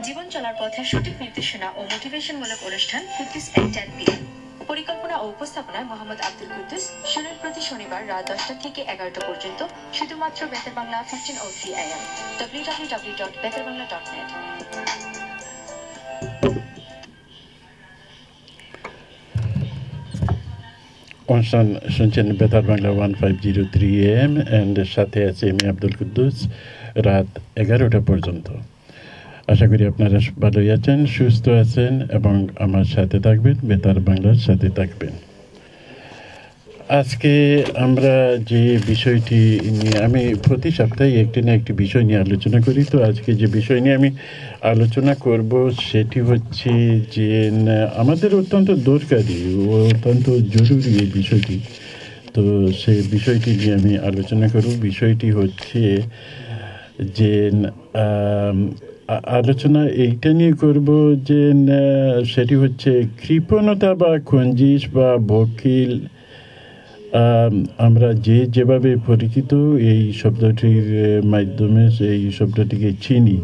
জীবন চলার পথে সঠিক নির্দেশনা ও মোটিভেশনমূলক অনুষ্ঠান কুদ্দুস এট 10 PM। পরিকল্পনা ও উপস্থাপনায় মোহাম্মদ আব্দুল কুদ্দুস। শুনুন প্রতি শনিবার রাত 10টা থেকে 11টা পর্যন্ত শুধুমাত্র বেতার বাংলা 1503 AM www.betarbangla.net। অনুষ্ঠান শুনছেন বেতার বাংলা 1503 AM এন্ড সাথে আছে আমি আব্দুল কুদ্দুস রাত 11টা পর্যন্ত। আশা করি আপনারা ভালোই আছেন, সুস্থ আছেন এবং আমার সাথে থাকবেন, বেতার বাংলার সাথে থাকবেন। আজকে আমরা যে বিষয়টি নিয়ে আমি প্রতি সপ্তাহে একটি না একটি বিষয় নিয়ে আলোচনা করি, তো আজকে যে বিষয় নিয়ে আমি আলোচনা করব সেটি হচ্ছে যে আমাদের অত্যন্ত দরকারি ও অত্যন্ত জরুরি এই বিষয়টি। তো সেই বিষয়টি নিয়ে আমি আলোচনা করব। বিষয়টি হচ্ছে যে আলোচনা এইটা নিয়ে করব যে সেটি হচ্ছে কৃপণতা বা খঞ্জিস বা বকিল, আমরা যেভাবে পরিচিত এই শব্দটির মাধ্যমে এই শব্দটিকে চিনি,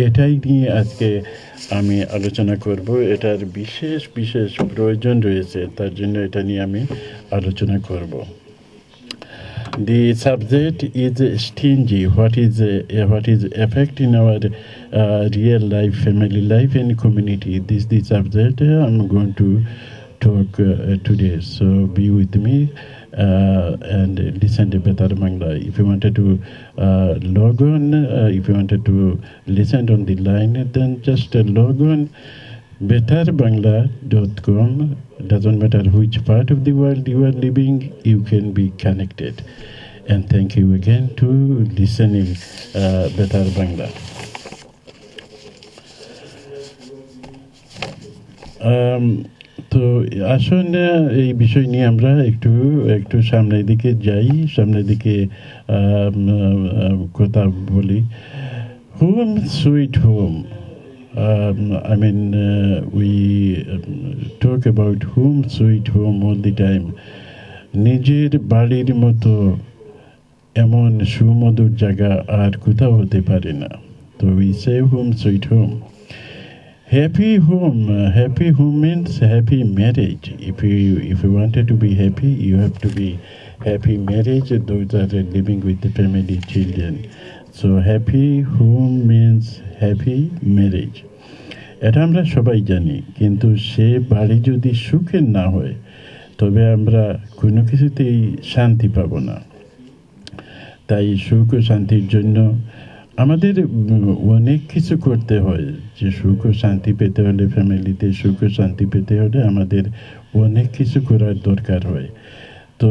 এটাই নিয়ে আজকে আমি আলোচনা করব। এটার বিশেষ বিশেষ প্রয়োজন রয়েছে, তার জন্য এটা নিয়ে আমি আলোচনা করব। The subject is stingy. What is effect in our real life, family life, and community? This is the subject I'm going to talk today. So be with me and listen to Betar Bangla. If you wanted to log on, if you wanted to listen on the line, then just log on betarbangla.com. Doesn't matter which part of the world you are living, you can be connected. And thank you again to listening Betar Bangla. তো আসুন এই বিষয় নিয়ে আমরা একটু সামনের দিকে যাই, সামনের দিকে কথা বলি। Home sweet home, I mean we talk about home sweet home all the time. নিজের বাড়ির মতো এমন সুমধুর জায়গা আর কোথাও হতে পারে না। তো we say home sweet home. Happy home means happy marriage. If you wanted to be happy, you have to be happy marriage. Those are living with the family, children. So happy home means happy marriage. এটা আমরা সবাই জানি, কিন্তু সে বাড়ি যদি সুখের না হয় তবে আমরা কোনো কিছুতেই শান্তি পাব না। তাই সুখ ও শান্তির জন্য আমাদের অনেক কিছু করতে হয়। যে সুখ ও শান্তি পেতে হলে, ফ্যামিলিতে সুখ ও শান্তি পেতে হলে আমাদের অনেক কিছু করার দরকার হয়। তো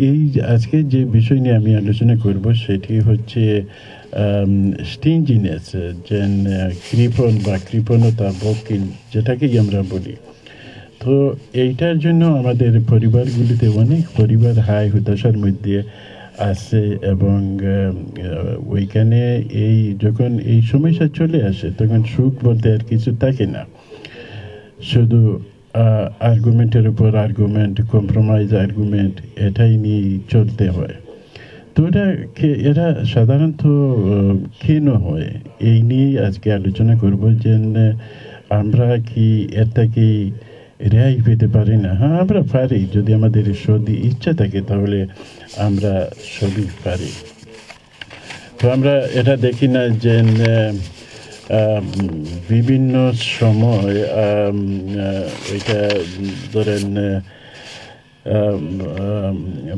এই আজকে যে বিষয় নিয়ে আমি আলোচনা করব সেটি হচ্ছে স্টিঞ্জিনেস, যে কৃপণ বা কৃপণতা, বকিল যেটাকেই আমরা বলি। তো এইটার জন্য আমাদের পরিবারগুলিতে অনেক পরিবার হায় হতাশার মধ্যে আসে এবং ওইখানে যখন এই সমস্যা চলে আসে তখন সুখ বলতে আর কিছু থাকে না, শুধু আর্গুমেন্টের উপর আর্গুমেন্ট, কম্প্রোমাইজ আর্গুমেন্ট, এটাই নিয়ে চলতে হয়। তো এরা সাধারণত কেন হয় এই নিয়েই আজকে আলোচনা করব, যে আমরা কি এর থেকে রেহাই পেতে পারি না? হ্যাঁ, আমরা পারি, যদি আমাদের সত্যি ইচ্ছা থাকে তাহলে আমরা সবই পারি। তো আমরা এটা দেখি না যে বিভিন্ন সময় এটা ধরেন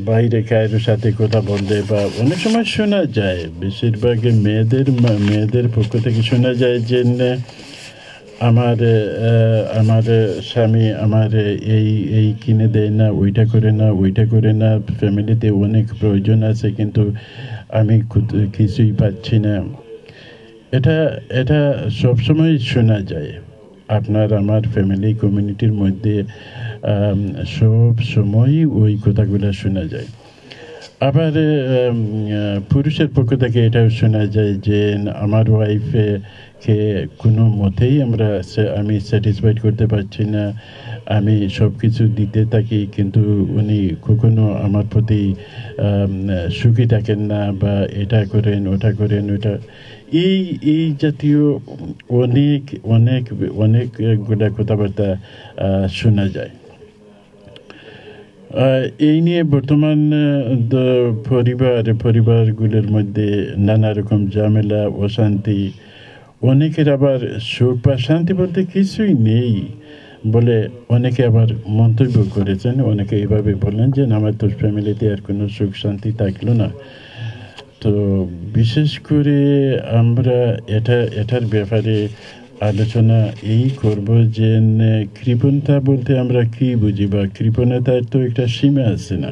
বাইরে কারোর সাথে কথা বললে বা অনেক সময় শোনা যায়, বেশিরভাগ মেয়েদের পক্ষ থেকে শোনা যায় যে আমার স্বামী আমার এই কিনে দেয় না, ওইটা করে না, ফ্যামিলিতে অনেক প্রয়োজন আছে কিন্তু আমি কিছুই পাচ্ছি না। এটা সবসময় শোনা যায়। আপনার আমার ফ্যামিলি কমিউনিটির মধ্যে সব সময়ই ওই কথাগুলো শোনা যায়। আবার পুরুষের পক্ষ থেকে এটাও শোনা যায় যে আমার ওয়াইফকে কোনো মতেই আমি স্যাটিসফাইড করতে পারছি না, আমি সব কিছু দিতে থাকি কিন্তু উনি কখনো আমার প্রতি সুখী থাকেন না, বা এটা করেন ওটা করেন ওটা। এই জাতীয় অনেক অনেক অনেক গুলা কথাবার্তা শোনা যায়। এই নিয়ে বর্তমান পরিবারগুলোর মধ্যে নানা রকম ঝামেলা, অশান্তি, অনেকের আবার সুখ বা শান্তি বলতে কিছুই নেই বলে অনেকে আবার মন্তব্য করেছেন। অনেকে এভাবে বললেন যে আমার তো ফ্যামিলিতে আর কোনো সুখ শান্তি থাকলো না। তো বিশেষ করে আমরা এটার ব্যাপারে আলোচনা এই করব যে কৃপণতা বলতে আমরা কি বুঝি, বা কৃপণতার তো একটা সীমা আছে না।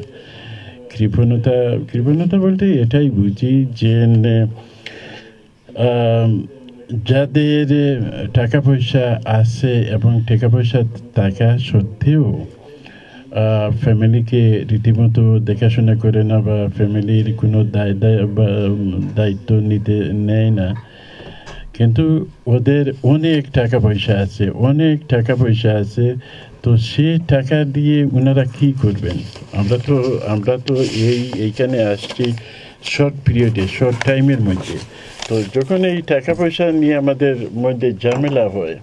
কৃপণতা বলতে এটাই বুঝি যে যাদের টাকা পয়সা আছে এবং টাকা পয়সা থাকা সত্ত্বেও ফ্যামিলিকে রীতিমতো দেখাশোনা করে না, বা ফ্যামিলির কোনো দায়িত্ব নেয় না, কিন্তু ওদের অনেক টাকা পয়সা আছে, তো সে টাকা দিয়ে ওনারা কি করবেন? আমরা তো এইখানে আসছি শর্ট টাইমের মধ্যে। তো যখন এই টাকা পয়সা নিয়ে আমাদের মধ্যে ঝামেলা হয়,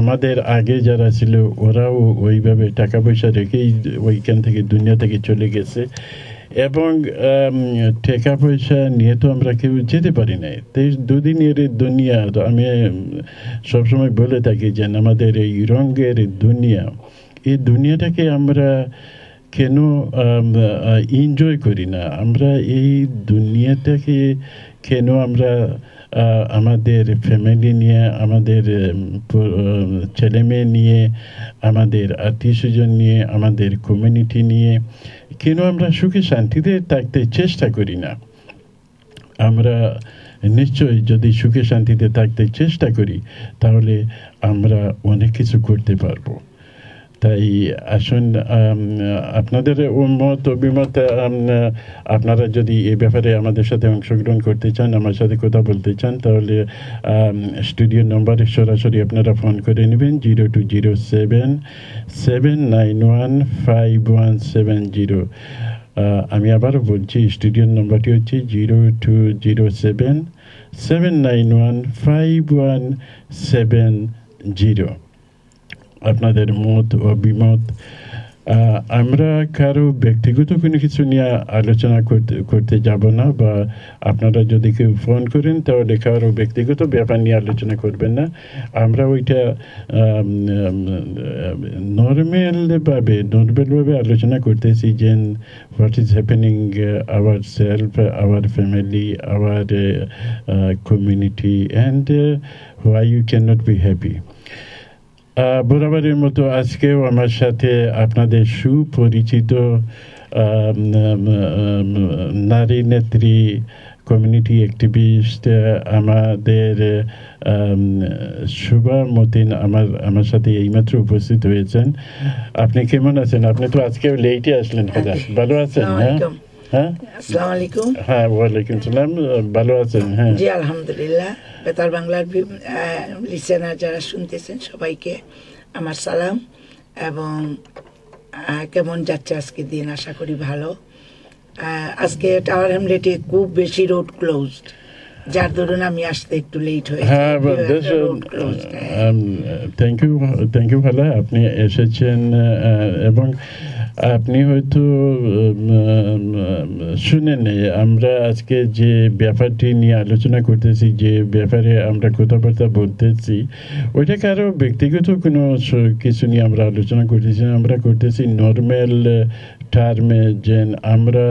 আমাদের আগে যারা ছিল ওরাও ওইভাবে টাকা পয়সা রেখেই ওইখান থেকে দুনিয়া থেকে চলে গেছে, এবং টাকা পয়সা নিয়ে তো আমরা কেউ যেতে পারি নাই। তো দুদিনের দুনিয়া, তো আমি সবসময় বলে থাকি যে আমাদের এই রঙের দুনিয়া, এই দুনিয়াটাকে আমরা কেন এনজয় করি না? আমরা এই দুনিয়াটাকে কেন আমরা আমাদের ফ্যামিলি নিয়ে, আমাদের ছেলে মেয়ে নিয়ে, আমাদের আত্মীয় স্বজন নিয়ে, আমাদের কমিউনিটি নিয়ে কেন আমরা সুখে শান্তিতে থাকতে চেষ্টা করি না? আমরা নিশ্চয়ই যদি সুখে শান্তিতে থাকতে চেষ্টা করি তাহলে আমরা অনেক কিছু করতে পারবো। তাই আসুন, আপনাদের মত অভিমত, আপনারা যদি এ ব্যাপারে আমাদের সাথে অংশগ্রহণ করতে চান, আমার সাথে কথা বলতে চান, তাহলে স্টুডিও নম্বরে সরাসরি আপনারা ফোন করে নেবেন 0207-791-5170। আমি আবারও বলছি, স্টুডিওর নম্বরটি হচ্ছে 0207-791-5170। আপনাদের মত ও অভিমত, আমরা কারো ব্যক্তিগত কোনো কিছু নিয়ে আলোচনা করতে যাব না, বা আপনারা যদি কেউ ফোন করেন তাহলে কারো ব্যক্তিগত ব্যাপার নিয়ে আলোচনা করবেন না। আমরা ওইটা নর্মালভাবে আলোচনা করতেছি যে what is happening our self, our family, our community, and why you can not be happy. বরাবরের মতো আজকেও আমার সাথে আপনাদের সুপরিচিত নারী নেত্রী, কমিউনিটি অ্যাক্টিভিস্ট, আমাদের শুভা মতিন আমার সাথে এইমাত্র উপস্থিত হয়েছেন। আপনি কেমন আছেন? আপনি তো আজকেও লেটে আসলেন, ভালো আছেন? হ্যাঁ, আসসালামু আলাইকুম। হ্যাঁ, ওয়ালাইকুম সালাম। ভালো আছেন? হ্যাঁ, জি আলহামদুলিল্লাহ। বেতার বাংলার লিসেনার যারা শুনতেছেন সবাইকে আমার সালাম। এবং কেমন যাচ্ছে আজকে দিন? আশা করি ভালো। আজকে টাওয়ার হ্যামলেটে খুব বেশি রোড ক্লোজড, যার দরুন আমি আসতে একটু লেট হয়েছে। হ্যাঁ, থ্যাংক ইউ ভালো, আপনি এসেছেন। এবং আপনি হয়তো শুনেন, আমরা আজকে যে ব্যাপারটি নিয়ে আলোচনা করতেছি, যে ব্যাপারে আমরা কথাবার্তা বলতেছি, ওইটা কারো ব্যক্তিগত কোনো কিছু নিয়ে আমরা আলোচনা করতেছি না। আমরা করতেছি নর্মাল টার্মে, যে আমরা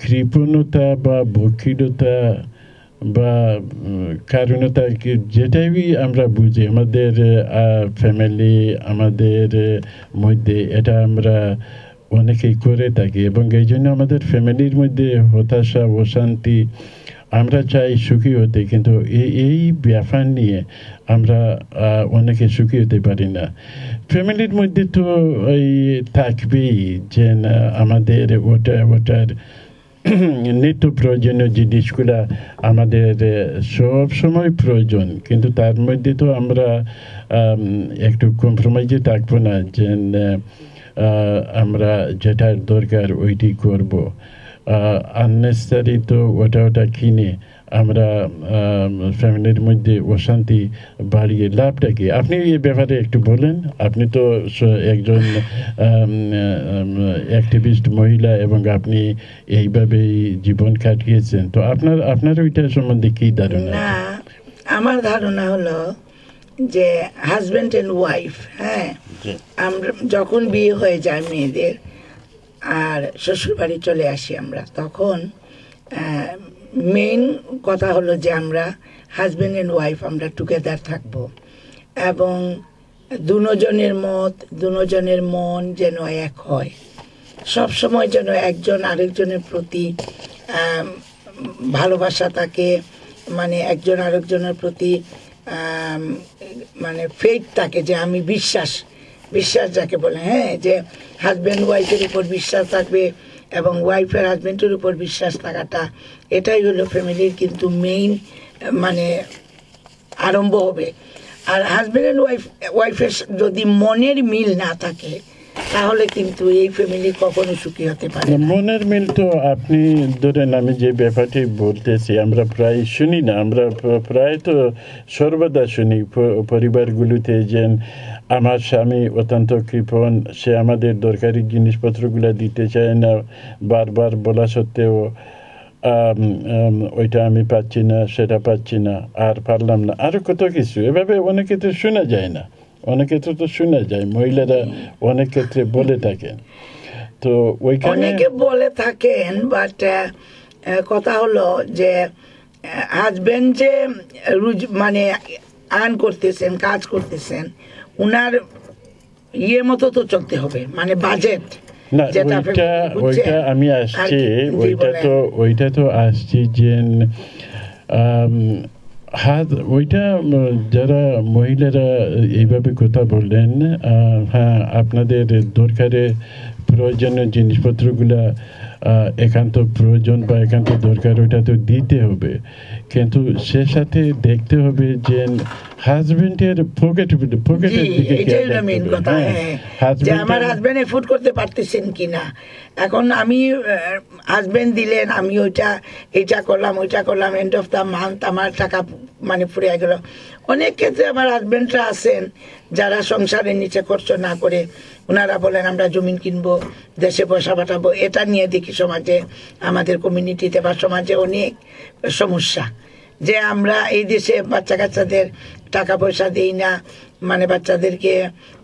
কৃপণতা বা বক্ষিরতা বা কারণতা যেটাই আমরা বুঝি আমাদের ফ্যামিলি, আমাদের মধ্যে, এটা আমরা অনেকেই করে থাকি, এবং এই জন্য আমাদের ফ্যামিলির মধ্যে হতাশা, অশান্তি, আমরা চাই সুখী হতে, কিন্তু এই ব্যাপার নিয়ে আমরা অনেকে সুখী হতে পারি না। ফ্যামিলির মধ্যে তো ওই থাকবেই যে আমাদের ওটার নিত্য প্রয়োজনীয় জিনিসগুলা আমাদের সব সময় প্রয়োজন, কিন্তু তার মধ্যে তো আমরা একটু কম্প্রোমাইজে থাকবো না, যে আমরা যেটার দরকার ওইটি করব। আননেসেসারি তো ওটা কিনে আমরা ফ্যামিলির মধ্যে অশান্তি বাড়িয়ে লাভটা কি? আপনি এই ব্যাপারে একটু বলেন। আপনি তো একজন অ্যাক্টিভিস্ট মহিলা এবং আপনি এইভাবেই জীবন কাটিয়েছেন, তো আপনার ওইটা সম্বন্ধে কি ধারণা? না, আমার ধারণা হলো যে হাজব্যান্ড এন্ড ওয়াইফ, হ্যাঁ, আমরা যখন বিয়ে হয়ে যায় মেয়েদের আর শ্বশুর বাড়ি চলে আসি আমরা, তখন মেইন কথা হলো যে আমরা হাজব্যান্ড এন্ড ওয়াইফ আমরা টুগেদার থাকবো এবং দুজনের মত দুজনের মন যেন এক হয়, সব সময় যেন একজন আরেকজনের প্রতি ভালোবাসা থাকে, মানে একজন আরেকজনের প্রতি মানে ফেথ থাকে, যে আমি বিশ্বাস যাকে বলে, হ্যাঁ, যে হাজব্যান্ড ওয়াইফের উপর বিশ্বাস থাকবে এবং ওয়াইফের হাজব্যান্ডের উপর বিশ্বাস থাকাটা, এটাই হলো ফ্যামিলির কিন্তু মেইন মানে আরম্ভ হবে। আর হাজব্যান্ড অ্যান্ড ওয়াইফের যদি মনের মিল না থাকে তাহলে কিন্তু এই ফ্যামিলি কখনো সুখী হতে পারে না। মনের মিল তো আপনি ধরেন, আমি যে ব্যাপারটি বলতেছি আমরা প্রায় শুনি না, আমরা প্রায় তো সর্বদা শুনি পরিবারগুলোতে যে আমার স্বামী অত্যন্ত কৃপণ, সে আমাদের দরকারি জিনিসপত্রগুলো দিতে চায় না, বারবার বলা সত্ত্বেও ওইটা আমি পাচ্ছি না, সেটা পাচ্ছি না, আর পারলাম না, আরও কত কিছু এভাবে অনেক ক্ষেত্রে শোনা যায় না, অনেক ক্ষেত্রে তো শোনা যায়, মহিলারা অনেক ক্ষেত্রে বলে থাকেন। তো ওইখানে অনেকে বলে থাকেন, বাট কথা হলো যে হাজবেন্ড যে মানে আর্ন করতেছেন, কাজ করতেছেন, উনার ইয়ে মতো তো চলতে হবে, মানে বাজেট। না, ওইটা আমি আসছি, ওইটা তো আসছি যে ওইটা যারা মহিলারা এইভাবে কথা বললেন, হ্যাঁ আপনাদের দরকারে প্রয়োজনীয় জিনিসপত্রগুলা একান্ত প্রয়োজন বা একান্ত দরকার, ওইটা তো দিতে হবে, কিন্তু সে সাথে দেখতে হবে যে হাজবেন্ডের পকেটের দিকে আমার হাজবেন্ড এফোর্ড করতে পারতেছেন কিনা। এখন আমি হাজবেন্ড দিলেন, আমি এটা করলাম ওইটা করলাম, এন্ড অফ দ্য মান্থ আমার টাকা মানে ফুরিয়ে গেল। অনেক ক্ষেত্রে আমার হাজবেন্ডরা আছেন যারা সংসারের নিচে খরচ না করে ওনারা বলেন আমরা জমিন কিনবো, দেশে পয়সা পাঠাবো। এটা নিয়ে দেখি সমাজে, আমাদের কমিউনিটিতে বা সমাজে অনেক সমস্যা, যে আমরা এই দেশে বাচ্চা কাচ্চাদের টাকা পয়সা দেই না, মানে বাচ্চাদেরকে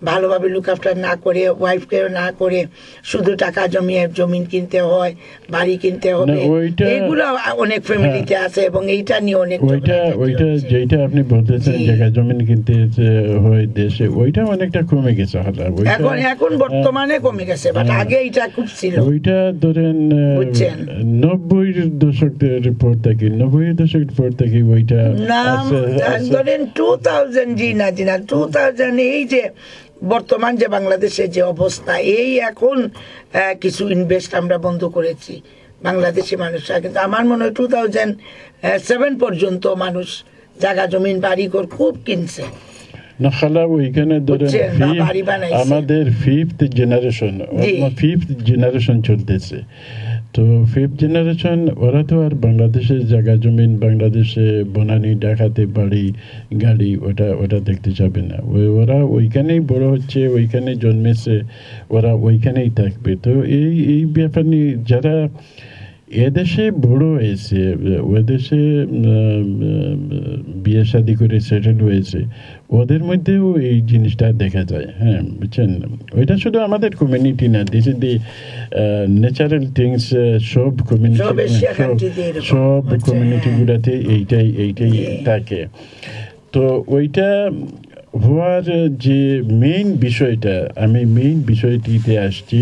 ভালোভাবে লুক আফটার না করে, ওয়াইফকে না করে, শুধু টাকা জমিয়ে জমিন কিনতে হয়, বাড়ি কিনতে হবে, এইগুলো অনেক ফ্যামিলিতে আছে এবং এইটা নিয়ে অনেক ওইটা যেটা আপনি বলতেছেন জায়গা জমিন কিনতে হয় দেশে, ওইটা অনেকটা কমে গেছে। এখন বর্তমানে কমে গেছে, বাট আগে এটা খুব ছিল। ওইটা ধরেন 90-এর দশকের পর থেকে, 90-এর দশকের পর থেকে ওইটা ধরেন 2000 জি না 2000, এই যে বর্তমান যে বাংলাদেশের যে অবস্থা, এই এখন কিছু ইনভেস্ট আমরা বন্ধ করেছি বাংলাদেশি মানুষরা, কিন্তু আমার মনে হয় 2007 পর্যন্ত মানুষ জায়গা জমিন বাড়ি ঘর খুব কিনছে। ওইখানে ধরেন আমাদের ফিফথ জেনারেশন চলতেছে, তো ফিফথ জেনারেশন ওরা তো আর বাংলাদেশের জায়গা জমিন, বাংলাদেশে বনানি ডাকাতে বাড়ি গাড়ি ওটা দেখতে যাবে না, ওরা ওইখানেই বড় হচ্ছে, ওইখানে জন্মেছে, ওরা ওইখানেই থাকবে। তো এই ব্যাপার নিয়ে যারা এদেশে বড় হয়েছে, ওদেশে বিয়ে শাদী করে সেটেল হয়েছে, ওদের মধ্যেও এই জিনিসটা দেখা যায়। হ্যাঁ বুঝছেন, ওইটা শুধু আমাদের কমিউনিটি না, this is the natural things, সব কমিউনিটিগুলোতে এইটাই থাকে। তো ওইটা হওয়ার যে মেইন বিষয়টা, আমি মেইন বিষয়টিতে আসছি,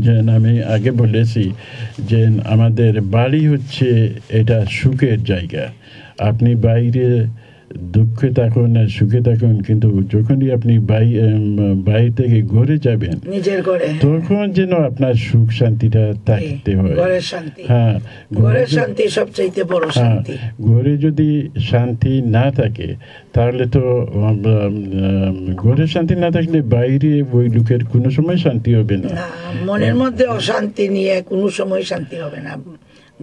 যে আমি আগে বলেছি যে আমাদের বাড়ি হচ্ছে এটা সুখের জায়গা। আপনি বাইরে দুঃখে থাকুন আর সুখে থাকুন, কিন্তু যখনই আপনি বাইরে থেকে ঘরে যাবেন নিজের ঘরে, তখন যেন আপনার সুখ শান্তিটা থাকতে হয়। হ্যাঁ, ঘরের শান্তি সবচেয়ে বড় শান্তি। ঘরে যদি শান্তি না থাকে তাহলে তো ঘরে শান্তি না থাকলে বাইরে ওই লোকের কোনো সময় শান্তি হবে না। মনের মধ্যে অশান্তি নিয়ে কোনো সময় শান্তি হবে না।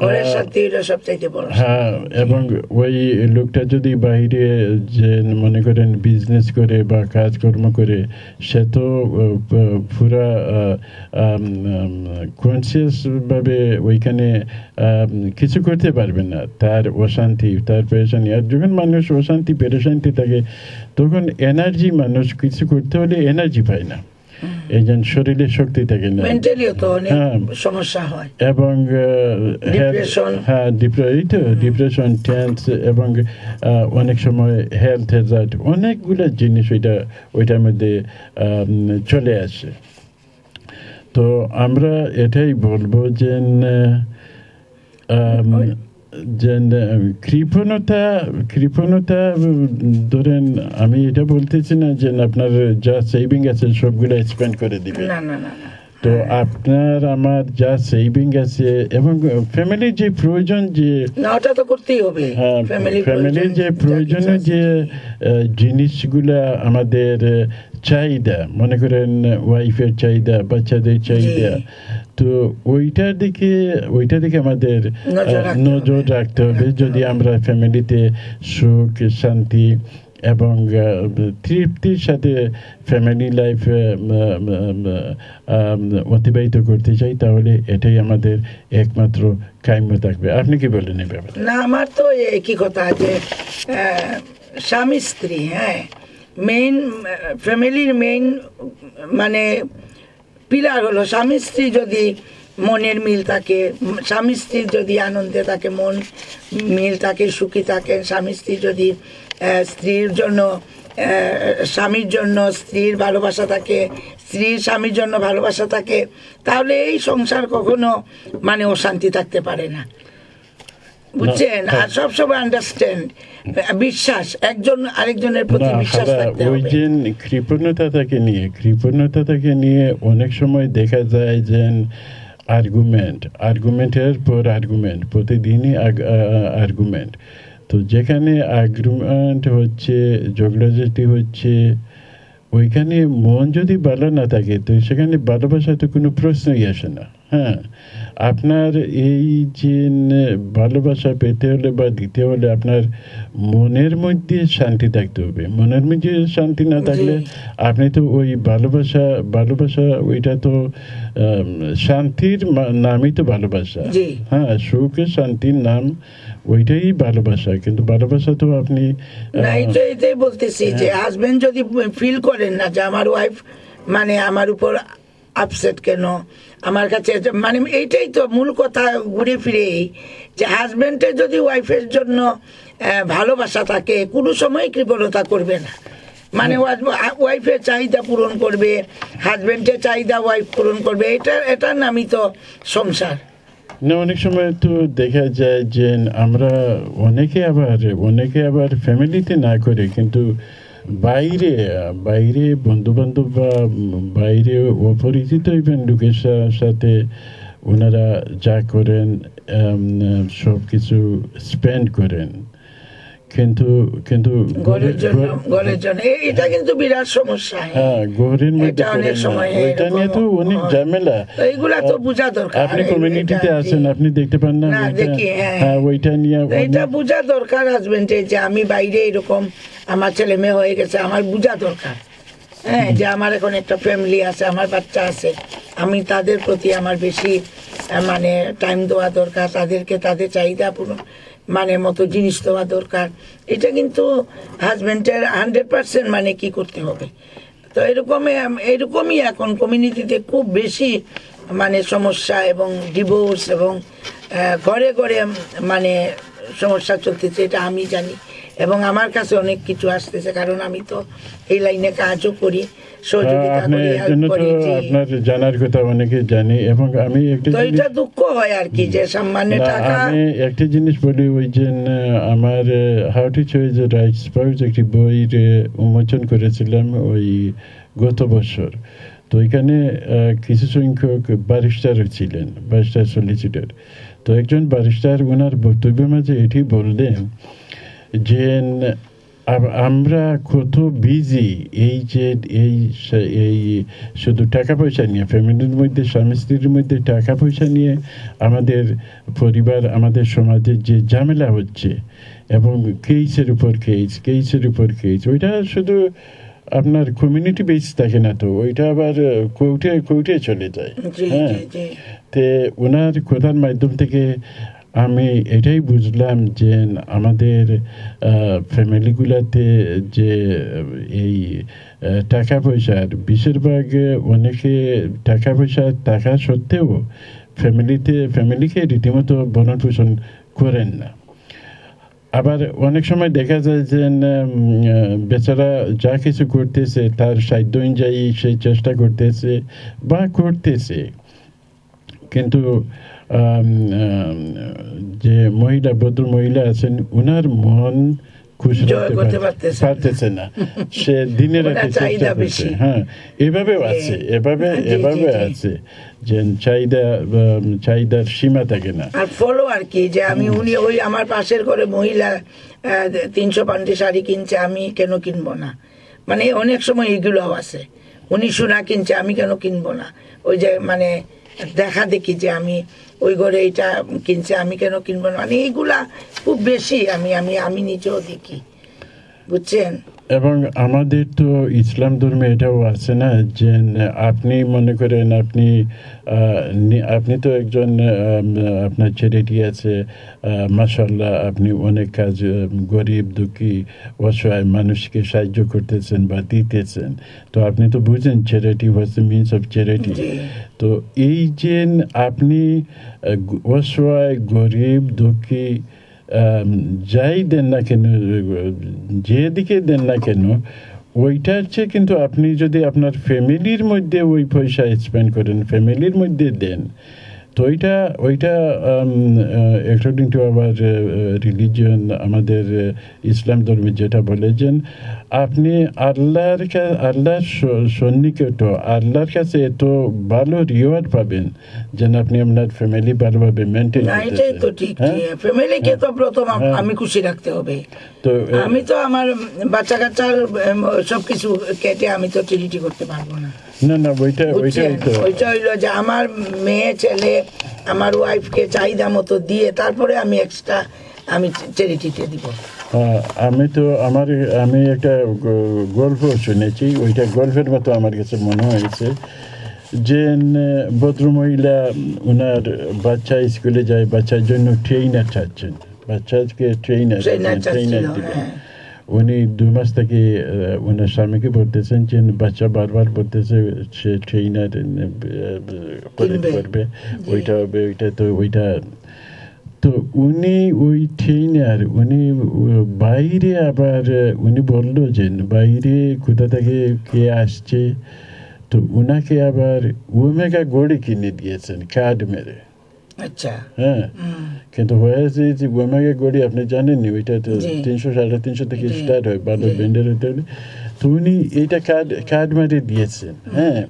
ঘরের শান্তি এটা সবচাইতে বড়। হ্যাঁ, এবং ওই লোকটা যদি বাইরে যে মনে করেন বিজনেস করে বা কাজকর্ম করে, সে তো পুরা কনসিয়াসভাবে ওইখানে কিছু করতে পারবে না। তার অশান্তি, তার পেরেশানি। আর যখন মানুষ অশান্তি পেরেশানিতে থাকে, তখন এনার্জি, মানুষ কিছু করতে হলে এনার্জি পায় না, এই যে শরীরে শক্তি থাকে না, মেন্টালিও তো অনেক সমস্যা হয়, এবং ডিপ্রেশন, টেন্স, এবং অনেক সময় হেলথ হ্যাজার্ড, অনেকগুলো জিনিস ওইটার মধ্যে চলে আসে। তো আমরা এটাই বলবো যে কৃপণতা ধরেন, আমি এটা বলতেছি না যে আপনার যা সেভিং আছে সবগুলো স্পেন্ড করে দিবেন, তো আপনার আমার যা সেভিং আছে এবং ফ্যামিলির যে প্রয়োজন, যে ওটা তো করতেই হবে, ফ্যামিলির যে প্রয়োজনীয় যে জিনিসগুলা, আমাদের চাহিদা, মনে করেন ওয়াইফের চাহিদা, বাচ্চাদের চাহিদা, তো ওইটার দিকে আমাদের নজর রাখতে হবে। যদি আমরা ফ্যামিলিতে সুখ, শান্তি এবং তৃপ্তির সাথে ফ্যামিলি লাইফ অতিবাহিত করতে চাই, তাহলে এটাই আমাদের একমাত্র কাম্য থাকবে। আপনি কি বলেন এই ব্যাপারে? না, আমার তো একই কথা, যে স্বামী স্ত্রী, হ্যাঁ, মেইন ফ্যামিলির মেইন মানে পিলার হলো স্বামী স্ত্রী। যদি মনের মিল থাকে, স্বামী স্ত্রীর যদি আনন্দে থাকে, মন মিল থাকে, সুখী থাকে, স্বামী স্ত্রী যদি স্ত্রীর জন্য, স্বামীর জন্য স্ত্রীর ভালোবাসা থাকে, স্ত্রীর স্বামীর জন্য ভালোবাসা থাকে, তাহলে এই সংসার কখনো মানে অশান্তি থাকতে পারে না, বুঝছেন? আর সবসময় আন্ডারস্ট্যান্ড, বিশ্বাস, একজন আরেকজনের প্রতি বিশ্বাস থাকতে হবে। ওই যে কৃপণতাকে নিয়ে অনেক সময় দেখা যায় যে আর্গুমেন্টের পর আর্গুমেন্ট, প্রতিদিনই আর্গুমেন্ট। তো যেখানে আর্গুমেন্ট হচ্ছে, ঝগড়াঝাটি হচ্ছে, ওইখানে মন যদি ভালো না থাকে, তো সেখানে ভালোবাসা তো কোনো প্রশ্নই আসে না। হ্যাঁ, আপনার এই যে ভালোবাসা পেতে হলে বা দিতে হলে আপনার মনের মধ্যে শান্তি থাকতে হবে। মনের মধ্যে শান্তি না থাকলে আপনি তো ওই ভালোবাসা ওইটা তো শান্তির নামই তো ভালোবাসা। হ্যাঁ, সুখ শান্তির নাম ওইটাই ভালোবাসা, কিন্তু ভালোবাসা তো আপনি এটাই বলতেছি যে হাজবেন্ড যদি ফিল করেন না যে আমার ওয়াইফ মানে আমার উপর আপসেট কেন, আমার কাছে মানে এইটাই তো মূল কথা, ঘুরে ফিরে যে হাজবেন্ডের যদি ওয়াইফের জন্য ভালোবাসা থাকে, কোনো সময় কৃপণতা করবে না, মানে ওয়াইফের চাহিদা পূরণ করবে, হাজবেন্ডের চাহিদা ওয়াইফ পূরণ করবে, এটার নামই তো সংসার না। অনেক সময় তো দেখা যায় যে আমরা অনেকে আবার ফ্যামিলিতে না করে, কিন্তু বাইরে বন্ধু বান্ধব বা বাইরে অপরিচিত লোকের সাথে ওনারা যা করেন সব কিছু স্পেন্ড করেন, কিন্তু ঘরের জন্য এটা কিন্তু বিরাট সমস্যা। হ্যাঁ, ঘরের মধ্যে ওইটা নিয়ে তো অনেক ঝামেলা, এইগুলা তো বোঝা দরকার। আপনি কমিউনিটিতে আছেন, আপনি দেখতে পান না, ওইটা নিয়ে এটা বোঝা দরকার হাজবেন্ডের, যে আমি বাইরে এরকম আমার ছেলে মেয়ে হয়ে গেছে, আমার বোঝা দরকার। হ্যাঁ, যে আমার এখন একটা ফ্যামিলি আছে, আমার বাচ্চা আছে, আমি তাদের প্রতি আমার বেশি মানে টাইম দেওয়া দরকার, তাদেরকে তাদের চাহিদা পূরণ মানে মতো জিনিস দেওয়া দরকার। এটা কিন্তু হাজবেন্ডের 100% মানে কি করতে হবে। তো এরকমই এখন কমিউনিটিতে খুব বেশি মানে সমস্যা এবং ডিভোর্স এবং ঘরে ঘরে মানে সমস্যা চলতেছে, এটা আমি জানি এবং আমার কাছে অনেক কিছু আসতেছে, কারণ আমি তো এই লাইনে কাজও করি, সহযোগিতা করি, হেল্প করি। আপনার জানার কথা অনেকে জানি, এবং আমি এটা দুঃখ হয় আর কি, যে সামান্য টাকা। আমি একটা জিনিস বলি, ওই যে আমার how to choice the right spouse একটি বই উন্মোচন করেছিলাম ওই গত বছর। তো এখানে কিছু সংখ্যক ব্যারিস্টার ছিলেন, ব্যারিস্টার সলিসিটর। তো একজন ব্যারিস্টার ওনার বক্তব্যের মাঝে এটি বললেন যে আমরা কত বিজি এই যে এই শুধু টাকা পয়সা নিয়ে ফ্যামিলির মধ্যে স্বামী স্ত্রীর মধ্যে টাকা পয়সা নিয়ে আমাদের পরিবার আমাদের সমাজে যে ঝামেলা হচ্ছে এবং কেসের উপর কেস ওইটা শুধু আপনার কমিউনিটি বেস থাকে না তো ওইটা আবার কোর্টে চলে যায় হ্যাঁ তে ওনার কথার মাধ্যম থেকে আমি এটাই বুঝলাম যে আমাদের ফ্যামিলিগুলোতে যে এই টাকা পয়সার বেশিরভাগ অনেকে টাকা পয়সা থাকা সত্ত্বেও ফ্যামিলিকে রীতিমতো ভরণ পোষণ করেন না আবার অনেক সময় দেখা যায় যে বেচারা যা কিছু করতেছে তার সাধ্য অনুযায়ী সেই চেষ্টা করতেছে বা করতেছে কিন্তু যে ভদ্র মহিলা আছেন ওনার মন খুশি রাখতে পারতেছে না সে দিনের রাতে চেষ্টা করছে হ্যাঁ এভাবেও আছে যে চাহিদার সীমা থাকে না আর ফলো আর কি যে আমি উনি ওই আমার পাশের ঘরে মহিলা 300 পাউন্ডের শাড়ি কিনছে আমি কেন কিনবো না মানে অনেক সময় এগুলো আছে উনি সোনা কিনছে আমি কেন কিনবো না ওই যে মানে দেখা দেখি যে আমি ওই ঘরে এটা কিনছে আমি কেন কিনবো না মানে এইগুলা খুব বেশি আমি নিজেও দেখি বুঝছেন এবং আমাদের তো ইসলাম ধর্মে এটাও আছে না যে আপনি মনে করেন আপনি তো একজন আপনার চ্যারিটি আছে মাশাআল্লাহ আপনি অনেক কাজ গরিব দুঃখী অসহায় মানুষকে সাহায্য করতেছেন বা দিতেছেন তো আপনি তো বুঝেন charity what's the means of charity তো এই যে আপনি অসহায় গরিব দুঃখী যাই দেন না কেন যেদিকে দেন না কেন ওইটা হচ্ছে কিন্তু আপনি যদি আপনার ফ্যামিলির মধ্যে ওই পয়সা স্পেন্ড করেন ফ্যামিলির মধ্যে দেন তো ওইটা অ্যাকর্ডিং টু আওয়ার রিলিজিয়ন আমাদের ইসলাম ধর্মে যেটা বলেছেন আপনি আল্লাহর সন্নিকট আল্লাহর কাছে এত ভালো রিওয়ার্ড পাবেন যেন আপনি আপনার ফ্যামিলি ভালোভাবে মেনটেন এটাই তো ঠিক ফ্যামিলিকে তো প্রথম আমি খুশি রাখতে হবে তো আমি তো আমার বাচ্চা কাচ্চার সবকিছু কেটে আমি তো চ্যারিটি করতে পারবো না না ওইটা হইলো যে আমার মেয়ে ছেলে আমার ওয়াইফকে চাহিদা মতো দিয়ে তারপরে আমি এক্সট্রা আমি চ্যারিটিতে দিব আমি একটা গল্প শুনেছি ওইটা গল্পের মতো আমার কাছে মনে হয়েছে যে ভদ্রমহিলা ওনার বাচ্চা স্কুলে যায় বাচ্চার জন্য ট্রেইনার চাচ্ছেন বাচ্চাকে ট্রেইনার দিবেন উনি 2 মাস থেকে ওনার স্বামীকে বলতেছেন যে বাচ্চা বারবার বলতেছে সে ট্রেইনার করবে ওইটা হবে ওইটা তো উনি ওই ট্রেইনার উনি বাইরে আবার উনি বললো যে বাইরে কোথা থেকে কে আসছে তো উনাকে আবার ওমেগা গড়ি কিনে দিয়েছেন কার্ড মেরে আচ্ছা হ্যাঁ কিন্তু হয়েছে যে ওমেগা গড়ি আপনি জানেননি ওইটা তো 300-350 থেকে স্টার্ট হয় ভালো ব্র্যান্ডের হতে হলে তো উনি এইটা কার্ড মেরে দিয়েছেন হ্যাঁ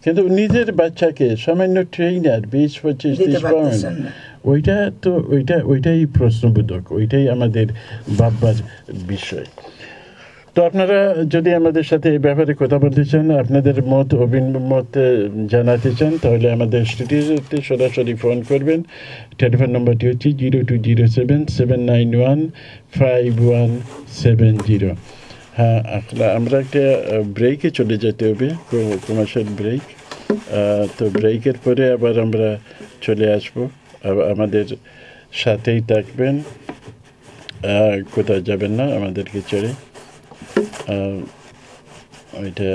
কিন্তু নিজের বাচ্চাকে সামান্য ট্রেইনার 20-25-30 পাউন্ড ওইটাই প্রশ্নবোধক ওইটাই আমাদের ভাববার বিষয় তো আপনারা যদি আমাদের সাথে এই ব্যাপারে কথা বলতে চান আপনাদের অভিমত জানাতে চান তাহলে আমাদের স্টুডিওতে সরাসরি ফোন করবেন টেলিফোন নম্বরটি হচ্ছে 0207-791-5170 হ্যাঁ আমরা একটা ব্রেকে চলে যেতে হবে কমার্শিয়াল ব্রেক তো ব্রেকের পরে আবার আমরা চলে আসবো আমাদের সাথেই থাকবেন কোথাও যাবেন না আমাদেরকে ছেড়ে ওইটা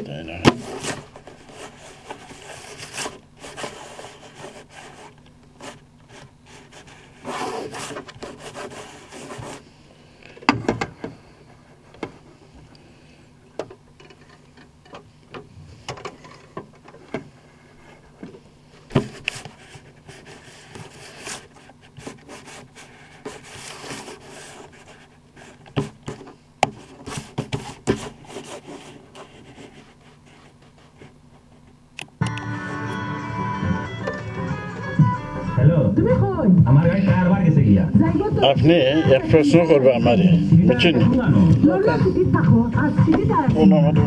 তাই না তুমি কই আমার গাড়ি টায়ার বার গেছে গিয়া যাইবো তো আপনি এক প্রশ্ন করবে আমারে বুঝছেন লন্ডন সিটি থাকো আর সিটি কোন আমাদের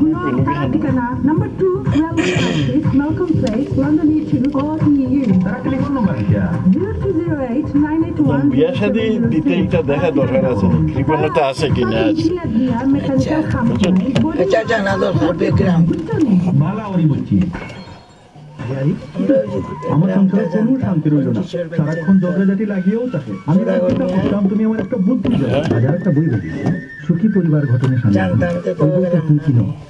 ঠিকানা number 2 Railway Office Malcolm Place London E2 or EU তারা টেলিফোন নাম্বার দিয়া 0208 বিয়া শাদি দিতে এটা দেখা দরকার আছে কৃপণতা আছে কিনা আছে এটা জানা দরকার ব্যাকগ্রাউন্ড বালা ওরি বুঝছি আমার সংসারে কোনো শান্তি রইল না সারাক্ষণ ঝগড়াঝাটি লাগিয়েও থাকে আমি ভাবতাম তুমি আমার একটা বুদ্ধি দাও হাজার একটা বই বলি সুখী পরিবার ঘটনা তুমি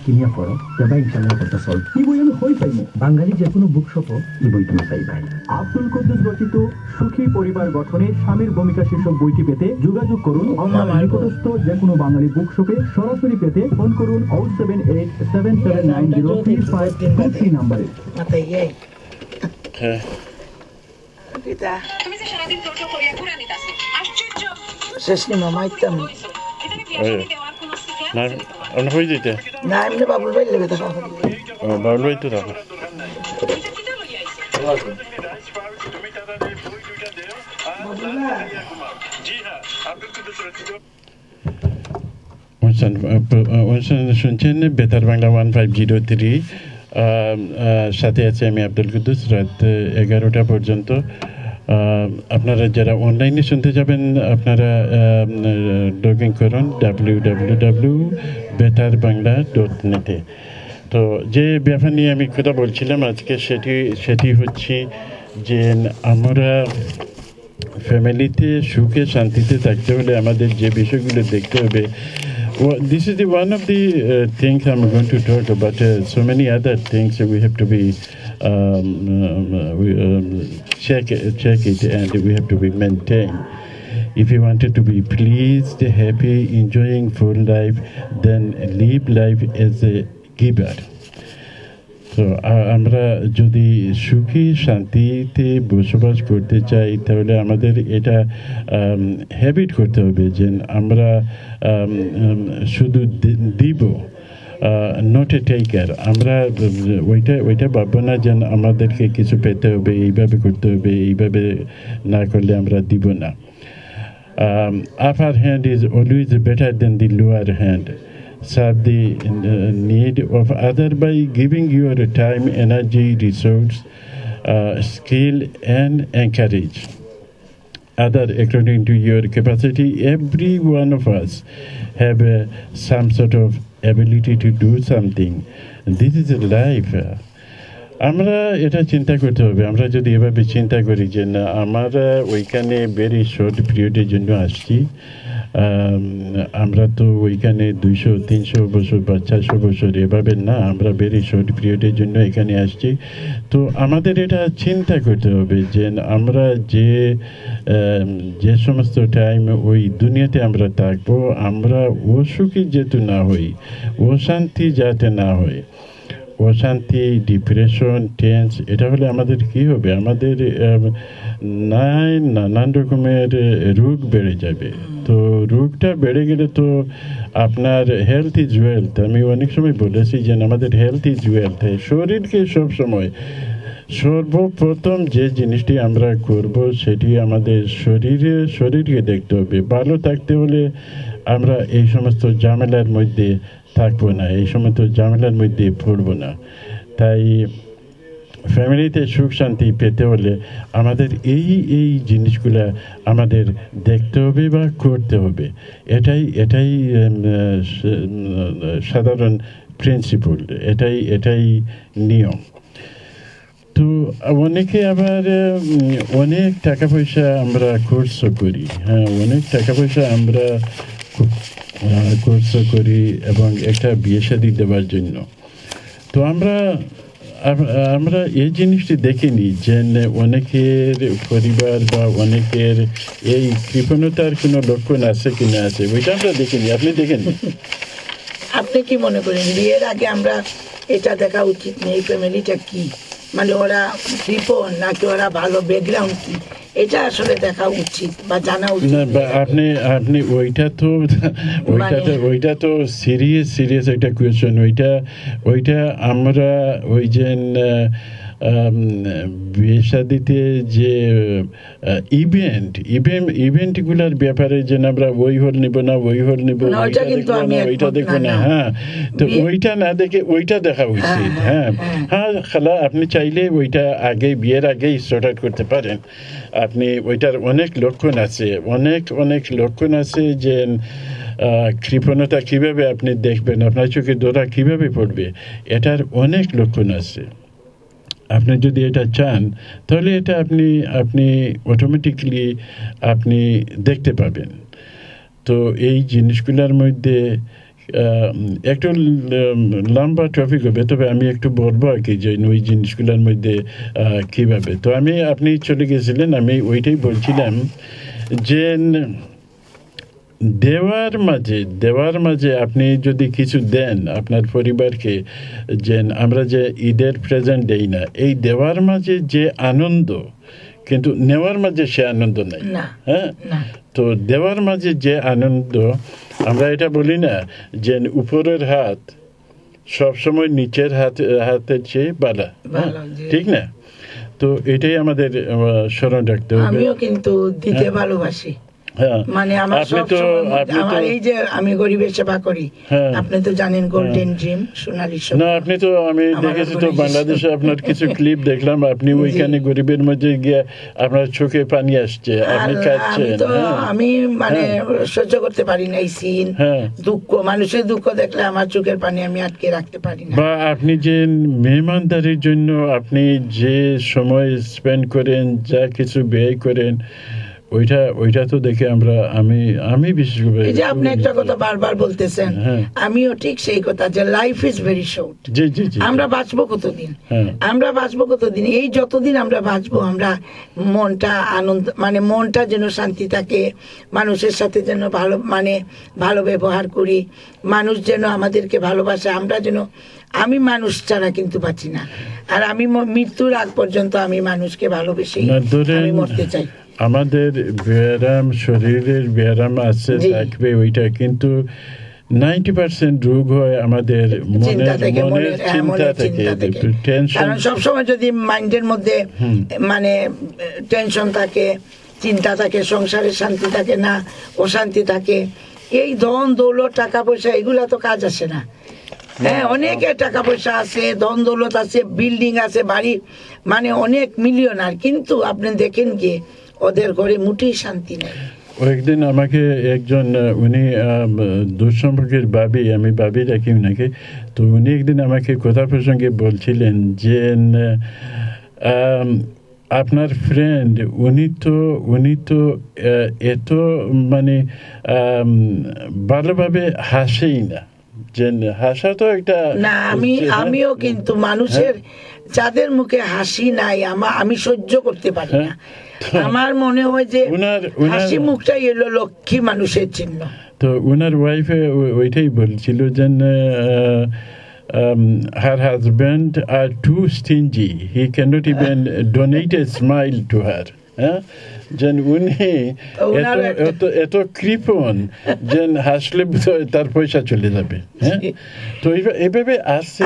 কিনিয়া পড়ো যাবা ইনশাল্লাহ কথা সলভ এই বই আমি হই পাইনি বাঙালি যে কোনো বুক শপ এই বই তুমি চাই ভাই আব্দুল কুদ্দুস রচিত সুখী পরিবার গঠনে স্বামীর ভূমিকা শীর্ষক বইটি পেতে যোগাযোগ করুন আপনার নিকটস্থ যে কোনো বাঙালি বুক শপে সরাসরি পেতে ফোন করুন 07877903523 নম্বরে হ্যাঁ কিতা তুমি যে সারাদিন টোটো করিয়া ঘুরে নিতাছি আশ্চর্য শেষ নি মামা ইতাম এখানে বিয়া দেওয়ার কোনো সিস্টেম না অন্য হয়ে যেতে না এমনি বাবুল ভাই লেগে দেখা বাউল ভাই তো রাখো অনুষ্ঠান শুনছেন বেতার বাংলা 1503 সাথে আছে আমি আব্দুল কুদ্দুস রাত 11টা পর্যন্ত আপনারা যারা অনলাইনে শুনতে যাবেন আপনারা লগ ইন করুন www.betarbangla.net তো যে ব্যাপার নিয়ে আমি কথা বলছিলাম আজকে সেটি হচ্ছে যে আমরা ফ্যামিলিতে সুখে শান্তিতে থাকতে হলে আমাদের যে বিষয়গুলো দেখতে হবে. This is the one of the things I'm going to talk about. So many other things we have to be check it, and we have to be maintained. If you wanted to be pleased, happy, enjoying full life, then live life as a giver. তো আমরা যদি সুখী শান্তিতে বসবাস করতে চাই তাহলে আমাদের এটা হ্যাবিট করতে হবে যে আমরা শুধু দিব নট এ টেকার. আমরা ওইটা ভাববো না যে আমাদেরকে কিছু পেতে হবে, এইভাবে করতে হবে, এইভাবে না করলে আমরা দিব না. Upper hand is always better than the lower hand. Serve the need of other by giving your time, energy, resource, skill, and encourage other according to your capacity. Every one of us have some sort of ability to do something. This is life. আমরা এটা চিন্তা করতে হবে. আমরা যদি এভাবে চিন্তা করি যে না আমরা ওইখানে ভেরি শর্ট পিরিয়ডের জন্য আসছি, আমরা তো ওইখানে 200-300 বছর বা 400 বছর এভাবে না, আমরা ভেরি শর্ট পিরিয়ডের জন্য এখানে আসছি. তো আমাদের এটা চিন্তা করতে হবে যে আমরা যে সমস্ত টাইম ওই দুনিয়াতে আমরা থাকবো, আমরা অসুখী যেহেতু না হই, অশান্তি যাতে না হয়, অশান্তি, ডিপ্রেশন, টেন্স, এটা হলে আমাদের কি হবে? আমাদের নানান রকমের রোগ বেড়ে যাবে. তো রোগটা বেড়ে গেলে তো আপনার হেলথ ইজ ওয়েলথ. আমি অনেক সময় বলেছি যে আমাদের হেলথ ইজ ওয়েলথ. শরীরকে সবসময় সর্বপ্রথম যে জিনিসটি আমরা করব সেটি আমাদের শরীরকে দেখতে হবে. ভালো থাকতে হলে আমরা এই সমস্ত ঝামেলার মধ্যে থাকবো না, এই সমস্ত ঝামেলার মধ্যে পড়বো না. তাই ফ্যামিলিতে সুখ শান্তি পেতে হলে আমাদের এই জিনিসগুলা আমাদের দেখতে হবে বা করতে হবে. এটাই সাধারণ প্রিন্সিপল, এটাই নিয়ম. তো অনেকে আবার অনেক টাকা পয়সা আমরা খরচ করি, হ্যাঁ, অনেক টাকা পয়সা আমরা খরচ করি এবং একটা বিয়ে শাদী দেওয়ার জন্য. তো আমরা এই জিনিসটি দেখিনি যে অনেকের পরিবার বা অনেকের এই কৃপণতার কোনো লক্ষণ আছে কি না আছে, ওইটা আমরা দেখিনি. আপনি দেখেন? আপনি কি মনে করেন বিয়ের আগে আমরা এটা দেখা উচিত নেই ফ্যামিলিটা কি, মানে ওরা কৃপণ নাকি ওরা ভালো ব্যাকগ্রাউন্ড কি, এটা আসলে দেখা উচিত বা জানা উচিত? আপনি ওইটা তো সিরিয়াস একটা কোয়েশ্চেন. ওইটা আমরা ওই যে বিয়ে শাদিতে যে ইভেন্টগুলোর ব্যাপারে যে আমরা ওই হল নিব না ওই হল নিব ওইটা দেখবো না হ্যাঁ তো ওইটা না দেখে ওইটা দেখা উচিত হ্যাঁ হ্যাঁ খালা আপনি চাইলে ওইটা আগে বিয়ের আগেই সর্ট আউট করতে পারেন আপনি ওইটার অনেক লক্ষণ আছে অনেক লক্ষণ আছে যে কৃপণতা কিভাবে আপনি দেখবেন আপনার চোখে দোরা কিভাবে পড়বে এটার অনেক লক্ষণ আছে আপনি যদি এটা চান তাহলে এটা আপনি অটোমেটিকলি আপনি দেখতে পাবেন তো এই জিনিসগুলোর মধ্যে একটু লম্বা টপিক হবে তবে আমি একটু বলবো আর কি যে ওই জিনিসগুলোর মধ্যে কিভাবে তো আপনি চলে গেছিলেন আমি ওইটাই বলছিলাম যে দেওয়ার মাঝে আপনি যদি কিছু দেন আপনার পরিবারকে যে আমরা যে ঈদের প্রেজেন্ট দেই না এই দেওয়ার মাঝে যে আনন্দ কিন্তু নেওয়ার মাঝে সে আনন্দ নাই হ্যাঁ তো দেওয়ার মাঝে যে আনন্দ আমরা এটা বলি না যে উপরের হাত সবসময় নিচের হাতের চেয়ে বালা ঠিক না তো এটাই আমাদের স্মরণ রাখতে হবে আমিও কিন্তু দিতে ভালোবাসি মানে আমার এই যে আমি গরিবের সেবা করি আপনি তো জানেন গোল্ডেন ড্রিম সোনালী না আপনি তো আমি দেখেছি তো বাংলাদেশে আপনার কিছু ক্লিপ দেখলাম আপনি ওইখানে গরিবের মধ্যে গিয়ে আপনার চোখে পানি আসছে আপনি কাঁদছেন আমি মানে সহ্য করতে পারি না এই সিন দুঃখ মানুষের দুঃখ দেখলে আমার চোখের পানি আমি আটকে রাখতে পারি না বা আপনি যে মেহমানদারির জন্য আপনি যে সময় স্পেন্ড করেন যা কিছু ব্যয় করেন ওইটা তো দেখে আমি বিশেষ করে এই যে আপনি একটা কথা বারবার বলতেছেন আমিও ঠিক সেই কথা যে লাইফ ইজ ভেরি শর্ট আমরা বাঁচবো কতদিন এই যতদিন আমরা বাঁচবো আমরা মনটা আনন্দ মানে মনটা যেন শান্তি থাকে মানুষের সাথে যেন ভালো ব্যবহার করি মানুষ যেন আমাদেরকে ভালোবাসে আমরা যেন আমি মানুষ ছাড়া কিন্তু বাঁচি না আর আমি মৃত্যুর আগ পর্যন্ত আমি মানুষকে ভালোবেসে আমি মরতে চাই আমাদের ব্যায়াম শরীরের ব্যায়াম আছে থাকবে ওইটা কিন্তু 90% রোগ হয় আমাদের মনের চিন্তা থেকে টেনশন সবসময় যদি মাইন্ডের মধ্যে মানে টেনশন থাকে চিন্তা থাকে সংসারের শান্তি থাকে না অশান্তি থাকে এই ধন দৌলত টাকা পয়সা এগুলা তো কাজ আসে না হ্যাঁ অনেকের টাকা পয়সা আছে ধন দৌলত আছে বিল্ডিং আছে বাড়ি মানে অনেক মিলিয়নার কিন্তু আপনি দেখেন কি ওদের ঘরে মুঠেই শান্তি নেই একদিন আমাকে একজন উনি দুঃসম্পর্কের আমি ভাবি রাখি ওনাকে তো উনি একদিন আমাকে কথা প্রসঙ্গে বলছিলেন যে আপনার ফ্রেন্ড উনি তো এত মানে ভালোভাবে হাসেই না যে হাসা তো একটা না আমিও কিন্তু মানুষের যাদের মুখে হাসি নাই আমি সহ্য করতে পারি না আমার মনে হয় যে হাসি মুখটাই এলো লক্ষ্মী মানুষের চিহ্ন তো উনার ওয়াইফে ওইটাই বলছিল যে her husband are too stingy he cannot even donate a smile to her যেন উনি এত কৃপণ যেন হাসলে তার পয়সা চলে যাবে তো এইভাবে আসছে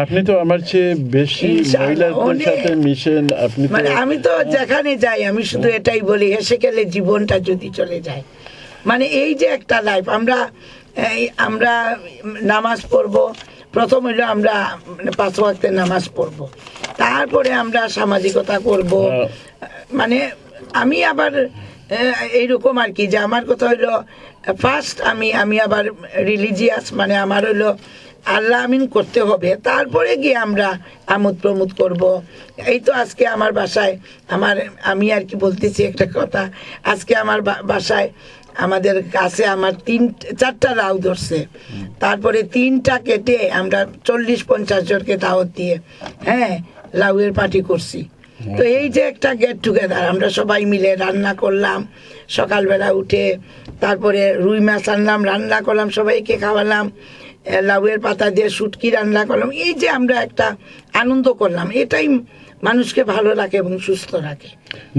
আপনি তো আমার চেয়ে বেশি মহিলাদের সাথে মিশেন আপনি আমি তো যেখানে যাই আমি শুধু এটাই বলি হেসে গেলে জীবনটা যদি চলে যায় মানে এই যে একটা লাইফ আমরা নামাজ পড়বো প্রথম হইলো আমরা 5 ওয়াক্তের নামাজ পড়বো তারপরে আমরা সামাজিকতা করব মানে আমি আবার এইরকম আর কি যে আমার কথা হইলো ফার্স্ট আমি আবার রিলিজিয়াস মানে আমার হইলো আল্লাহ আমিন করতে হবে তারপরে গিয়ে আমরা আমোদ প্রমোদ করব এই তো আজকে আমার বাসায় আমি আর কি বলতেছি একটা কথা আজকে আমার বাসায় আমাদের কাছে আমার 4টা লাউ ধরছে তারপরে 3টা কেটে আমরা 40-50 জনকে দাওয়াত দিয়ে লাউয়ের পার্টি করছি তো এই যে একটা গেট টুগেদার আমরা সবাই মিলে রান্না করলাম সকালবেলা উঠে তারপরে রুই মাছ আনলাম রান্না করলাম সবাইকে খাওয়ালাম লাউয়ের পাতা দিয়ে শুটকি রান্না করলাম, এই যে আমরা একটা আনন্দ করলাম, এটাই মানুষকে ভালো রাখে এবং সুস্থ রাখে।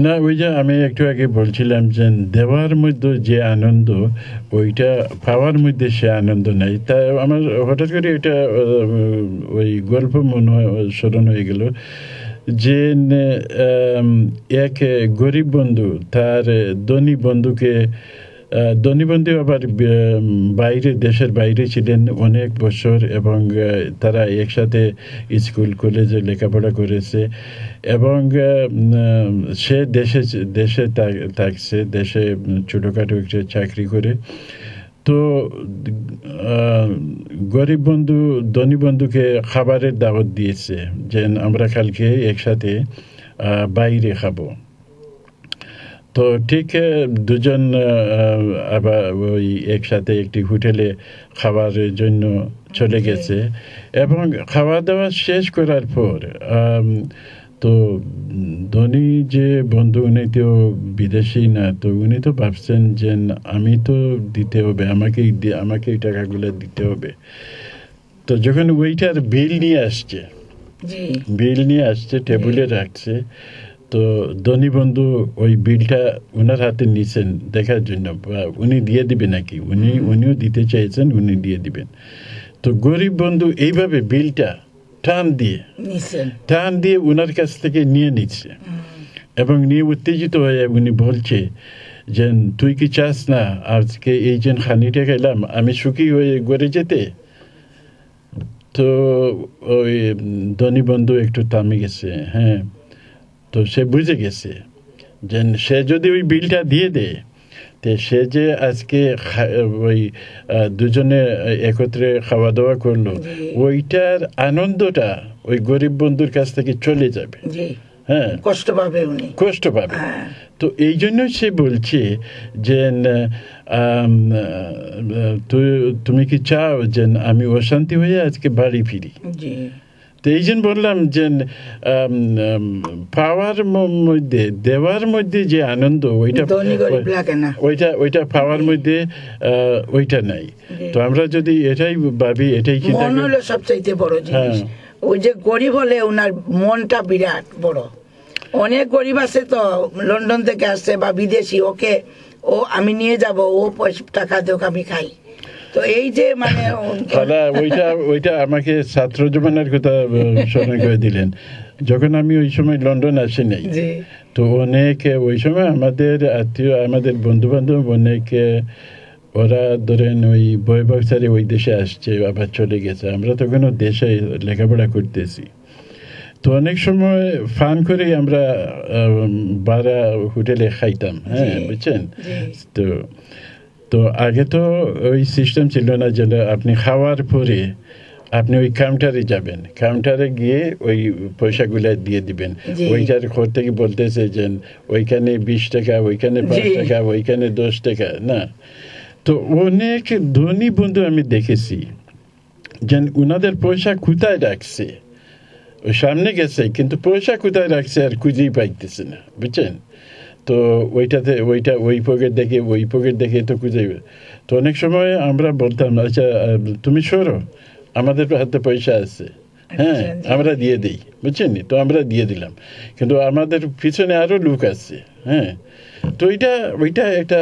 না, ওই যে আমি একটু আগে বলছিলাম যে দেওয়ার মধ্যে যে আনন্দ, ওইটা পাওয়ার মধ্যে সে আনন্দ নাই। তা আমার হঠাৎ করে এটা ওই গল্প স্মরণ হয়ে গেল যে এক গরিব বন্ধু তার ধনী বন্ধু আবার বাইরে, দেশের বাইরে ছিলেন অনেক বছর, এবং তারা একসাথে স্কুল কলেজে লেখাপড়া করেছে, এবং সে দেশে থাকছে, দেশে ছোটোখাটো একটা চাকরি করে। তো গরিব বন্ধু ধনী বন্ধুকে খাবারের দাওয়াত দিয়েছে যে আমরা কালকে একসাথে বাইরে খাবো। তো ঠিক দুজন আবার ওই একসাথে একটি হোটেলে খাবারের জন্য চলে গেছে, এবং খাওয়া দাওয়া শেষ করার পর তো ধনী যে বন্ধু, উনি তো বিদেশি না, তো উনি তো ভাবছেন যে আমি তো দিতে হবে, আমাকে এই টাকাগুলো দিতে হবে। তো যখন ওইটার বিল নিয়ে আসছে টেবিলে রাখছে, তো ধনী বন্ধু ওই বিলটা ওনার হাতে নিছেন দেখার জন্য, উনি দিয়ে দিবেন নাকি, উনিও দিতে চাইছেন, উনি দিয়ে দিবেন। তো গরিব বন্ধু এইভাবে বিলটা টান দিয়ে ওনার কাছ থেকে নিয়ে নিচ্ছে, এবং নিয়ে উত্তেজিত হয়ে উনি বলছে যে তুই কি চাস না আজকে এই যে খানিটা খেলাম আমি সুখী হয়ে ঘরে যেতে? তো ওই ধনী বন্ধু একটু থামে গেছে। হ্যাঁ, তো সে বুঝে গেছে যে সে যদি ওই বিলটা দিয়ে দেয়, তো সে যে আজকে ওই দুজনে একত্রে খাওয়া দাওয়া করলো, ওইটার আনন্দটা ওই গরিব বন্ধুর কাছ থেকে চলে যাবে। হ্যাঁ, কষ্ট পাবে। তো এই জন্য সে বলছে যে তুমি কি চাও যে আমি অশান্তি হয়ে আজকে বাড়ি ফিরি? তো এই জন্য বললাম যে পাওয়ার মধ্যে, দেওয়ার মধ্যে যে আনন্দ, ওইটা পাওয়ার মধ্যে ওইটা নাই। তো আমরা যদি এটাই ভাবি, এটাই চিন্তা করি, সবচাইতে বড় জিনিস ওই যে গরিব হলে ওনার মনটা বিরাট বড়। অনেক গরিব আছে তো লন্ডন থেকে আসছে বা বিদেশি, ওকে আমি নিয়ে যাব, ও টাকা দেখ আমি খাই। তো এই যে মানে ওইটা আমাকে ছাত্র জীবনের কথা স্মরণ করে দিলেন। যখন আমি ওই সময় লন্ডন আসি নাই, তো অনেক ওই সময় আমাদের আত্মীয়, আমাদের বন্ধু বান্ধব অনেক, ওরা ধরেন ওই বৈভব সারে ওই দেশে আসছে, আবার চলে গেছে। আমরা তখনও দেশে লেখাপড়া করতেছি। তো অনেক সময় ফান করে আমরা বারা হোটেলে খাইতাম। হ্যাঁ, বুঝছেন? তো আগে তো ওই সিস্টেম ছিল না যে আপনি খাওয়ার পরে আপনি ওই কাউন্টারে যাবেন, কাউন্টারে গিয়ে ওই পয়সাগুলা দিয়ে দিবেন। ওইটার ঘর থেকে বলতেছে যে ওইখানে 20 টাকা, ওইখানে 5 টাকা, ওইখানে 10 টাকা না। তো অনেক ধনী বন্ধু আমি দেখেছি যে উনাদের পয়সা কোথায় রাখছে, ওই সামনে গেছে কিন্তু পয়সা কোথায় রাখছে আর খুঁজেই পাইতেছে না, বুঝছেন? তো ওই পকেট দেখে তো খুঁজে। তো অনেক সময় আমরা বলতাম আচ্ছা তুমি সরো, আমাদের হাতে পয়সা আছে, হ্যাঁ আমরা দিয়ে দিই, বুঝছেন? তো আমরা দিয়ে দিলাম, কিন্তু আমাদের পিছনে আরো লোক আছে। হ্যাঁ, তো ওইটা একটা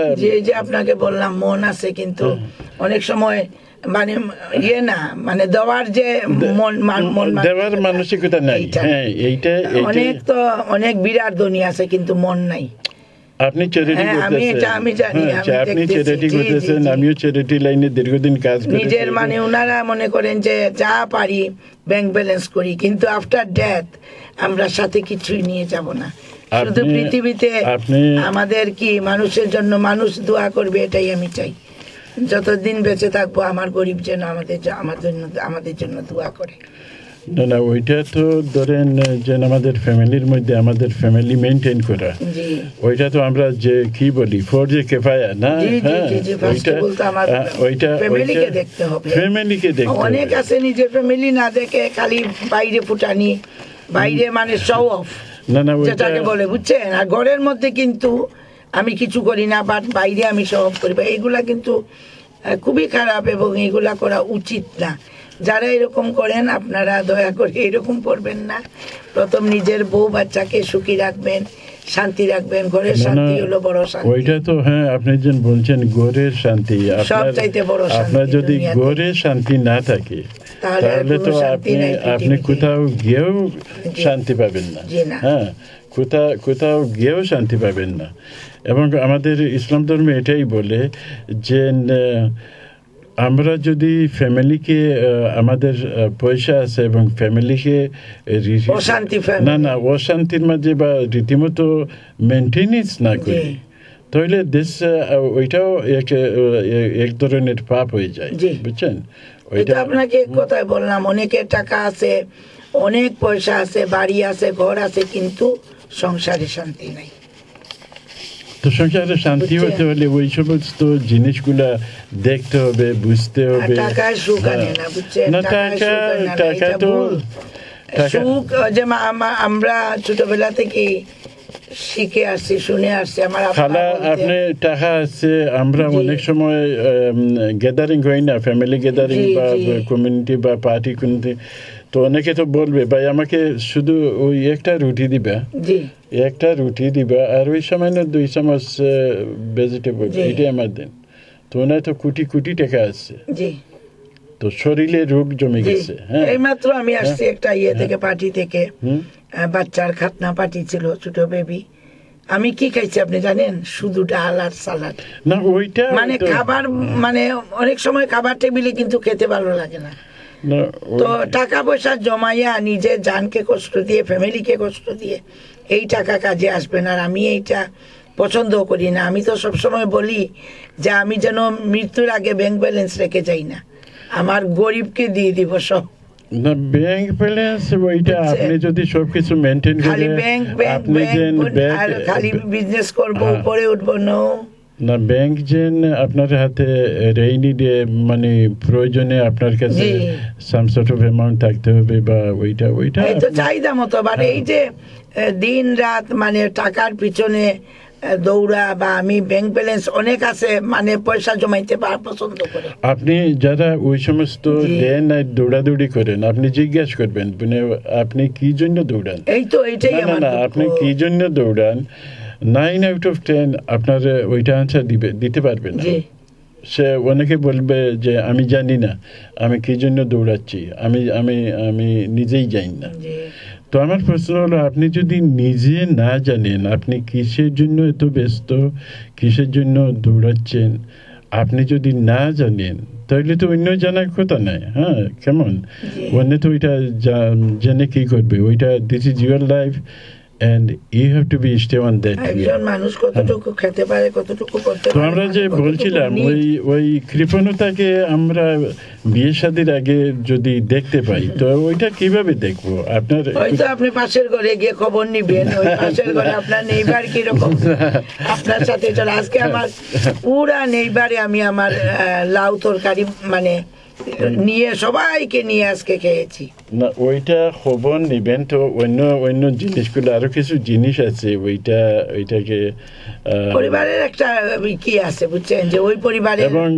যে আপনাকে বললাম মন আছে, কিন্তু অনেক সময় মানে না, মানে দেওয়ার যে দেওয়ার মানসিকতা নাই। হ্যাঁ, এইটা অনেক বিরাট ধনী আছে কিন্তু মন নাই। আপনি চ্যারিটি করতেছেন, আমিও চ্যারিটি লাইনে দীর্ঘদিন কাজ করি। নিজের মানে ওনারা মনে করেন যে যা পারি ব্যাংক ব্যালেন্স করি, কিন্তু আফটার ডেথ আমরা সাথে কিছুই নিয়ে যাব না। শুধু পৃথিবীতে আমাদের কি মানুষের জন্য মানুষ দোয়া করবে, এটাই আমি চাই। যতদিন বেঁচে থাকবো আমার গরিব যেন আমাদের জন্য দোয়া করে। না, ওইটা তো ধরেন যে আমাদের ফ্যামিলির মধ্যে আমাদের ফ্যামিলি মেনটেন করা, ওইটা তো আমরা যে কি বলি ফরজে কিফায়া না। ওইটা ফ্যামিলিকে দেখতে হবে। অনেক আছে নিজের ফ্যামিলি না দেখে খালি বাইরে ফুটানি, বাইরে মানে শো অফ যেটাকে বলে, বুঝছেন? আর ঘরের মধ্যে কিন্তু আমি কিছু করি না, বাট বাইরে আমি শো অফ করি। এইগুলা কিন্তু খুবই খারাপ এবং এগুলা করা উচিত না। যারা এরকম করেন আপনারা দয়া করে এরকম করবেন না। প্রথম নিজের বউ বাচ্চাকে সুখী রাখবেন, শান্তি রাখবেন, ঘরের শান্তি হলো বড় শান্তি। ওইটা তো হ্যাঁ, আপনি যেন বলছেন ঘরের শান্তি, সবচাইতে বড় শান্তি। আপনার যদি ঘরে শান্তি না থাকে তাহলে তো আপনি কোথাও গিয়েও শান্তি পাবেন না। হ্যাঁ, কোথাও গিয়েও শান্তি পাবেন না। এবং আমাদের ইসলাম ধর্মে এটাই বলে যে আমরা যদি ফ্যামিলিকে, আমাদের পয়সা আছে এবং ফ্যামিলিকে অশান্তির মাঝে বা রীতিমতো মেনটেনেন্স না করি তাহলে দেশ ওইটাও এক ধরনের পাপ হয়ে যায়, বুঝছেন? ওইটা আপনাকে কোথায় বললাম, অনেকের টাকা আছে, অনেক পয়সা আছে, বাড়ি আছে, ঘর আছে, কিন্তু সংসারে শান্তি নাই। তো সংসারে শান্তি হতে হলে ওই সমস্ত জিনিসগুলা দেখতে হবে, বুঝতে হবে। টাকায় সুখ আনে না, বুঝছেন? না, টাকা তো সুখ যে আমরা ছোটবেলা থেকে শিখে আসছি, শুনে আসছি। আমার খালা আপনি টাকা আছে, আমরা অনেক সময় গ্যাদারিং হয় না, ফ্যামিলি গ্যাদারিং বা কমিউনিটি বা পার্টি কমিউনিটি, তো অনেকে তো বলবে ভাই আমাকে শুধু ওই একটা রুটি দিবা আর ওই সময় না 2 চামচ ভেজিটেবল, এটাই আমার দেন। তো ওনার তো কোটি টাকা আছে, তো শরীরে রোগ জমে গেছে। হ্যাঁ, এইমাত্র আমি আসছি একটা থেকে পার্টি থেকে, বাচ্চার খাতনা পার্টি ছিল, ছোট বেবি। আমি কি খাইছি আপনি জানেন? শুধু ডাল আর সালাড। না ওইটা মানে খাবার, মানে অনেক সময় খাবার টেবিলে কিন্তু খেতে ভালো লাগে না। তো টাকা পয়সা জমাইয়া নিজের জানকে কষ্ট দিয়ে, ফ্যামিলিকে কষ্ট দিয়ে এই টাকা কাজে আসবে না। আর আমি এইটা পছন্দ করি না। আমি তো সবসময় বলি যে আমি যেন মৃত্যুর আগে ব্যাংক ব্যালেন্স রেখে যাই না, আমার গরিবকে দিয়ে দিব সব। না, ব্যাংক ব্যালেন্স ওইটা আপনি যদি সবকিছু মেনটেন করেন, আপনি যেন খালি বিজনেস করবো, উপরে উঠবো না, ব্যাংক যেন আপনার হাতে রেইনি ডে মানে প্রয়োজনে আপনার কাছে সাম সর্ট অফ অ্যামাউন্ট থাকতে হবে, বা ওইটা এই তো চাহিদা মতো। বাট এই যে দিন রাত মানে টাকার পিছনে দৌড়া, বা আমি ব্যাংক ব্যালেন্স অনেক আছে মানে পয়সা জমাইতে পছন্দ করে। আপনি যারা ওই সমস্ত দেন দৌড়াদৌড়ি করেন, আপনি জিজ্ঞাসা করবেন আপনি কি জন্য দৌড়ান। এই তো এইটাই না, আপনি কি জন্য দৌড়ান, 9 out of 10 আপনার ওইটা আনসার দিতে পারবে না। সে অনেকে বলবে যে আমি জানি না আমি কি জন্য দৌড়াচ্ছি, আমি নিজেই জানি না। তো আমার প্রশ্ন হলো, আপনি যদি নিজে না জানেন আপনি কিসের জন্য এত ব্যস্ত, কিসের জন্য দৌড়াচ্ছেন, আপনি যদি না জানেন তাহলে তো অন্য জানার কথা নাই। হ্যাঁ, কেমন অন্য তো ওইটা জেনে কি করবে? ওইটা this is your life and you have to be stay on that way. একজন মানুষ কতটুকু খেতে পারে, কতটুকু করতে পারে। তো আমরা যে বলছিলাম ওই কৃপণতাকে আমরা বিয়ে শাদীর আগে যদি দেখতে পাই তো ওইটা কিভাবে দেখবো? আপনার হয়তো আপনি পাশের ঘরে গিয়ে খবর নিবেন, ওই পাশের ঘরে আপনার নেইবার কিরকম আপনার সাথে চলে। আজকে আমার পুরা নেইবারে আমি আমার লাউ তরকারি মানে নিয়ে সবাইকে নিয়ে আজকে খেয়েছি। না, ওইটা খবর নিবেন, তো অন্য জিনিসগুলো আরো কিছু জিনিস আছে, ওইটাকে পরিবারের একটা কি আছে বুঝছেন, যে ওই পরিবারে। এবং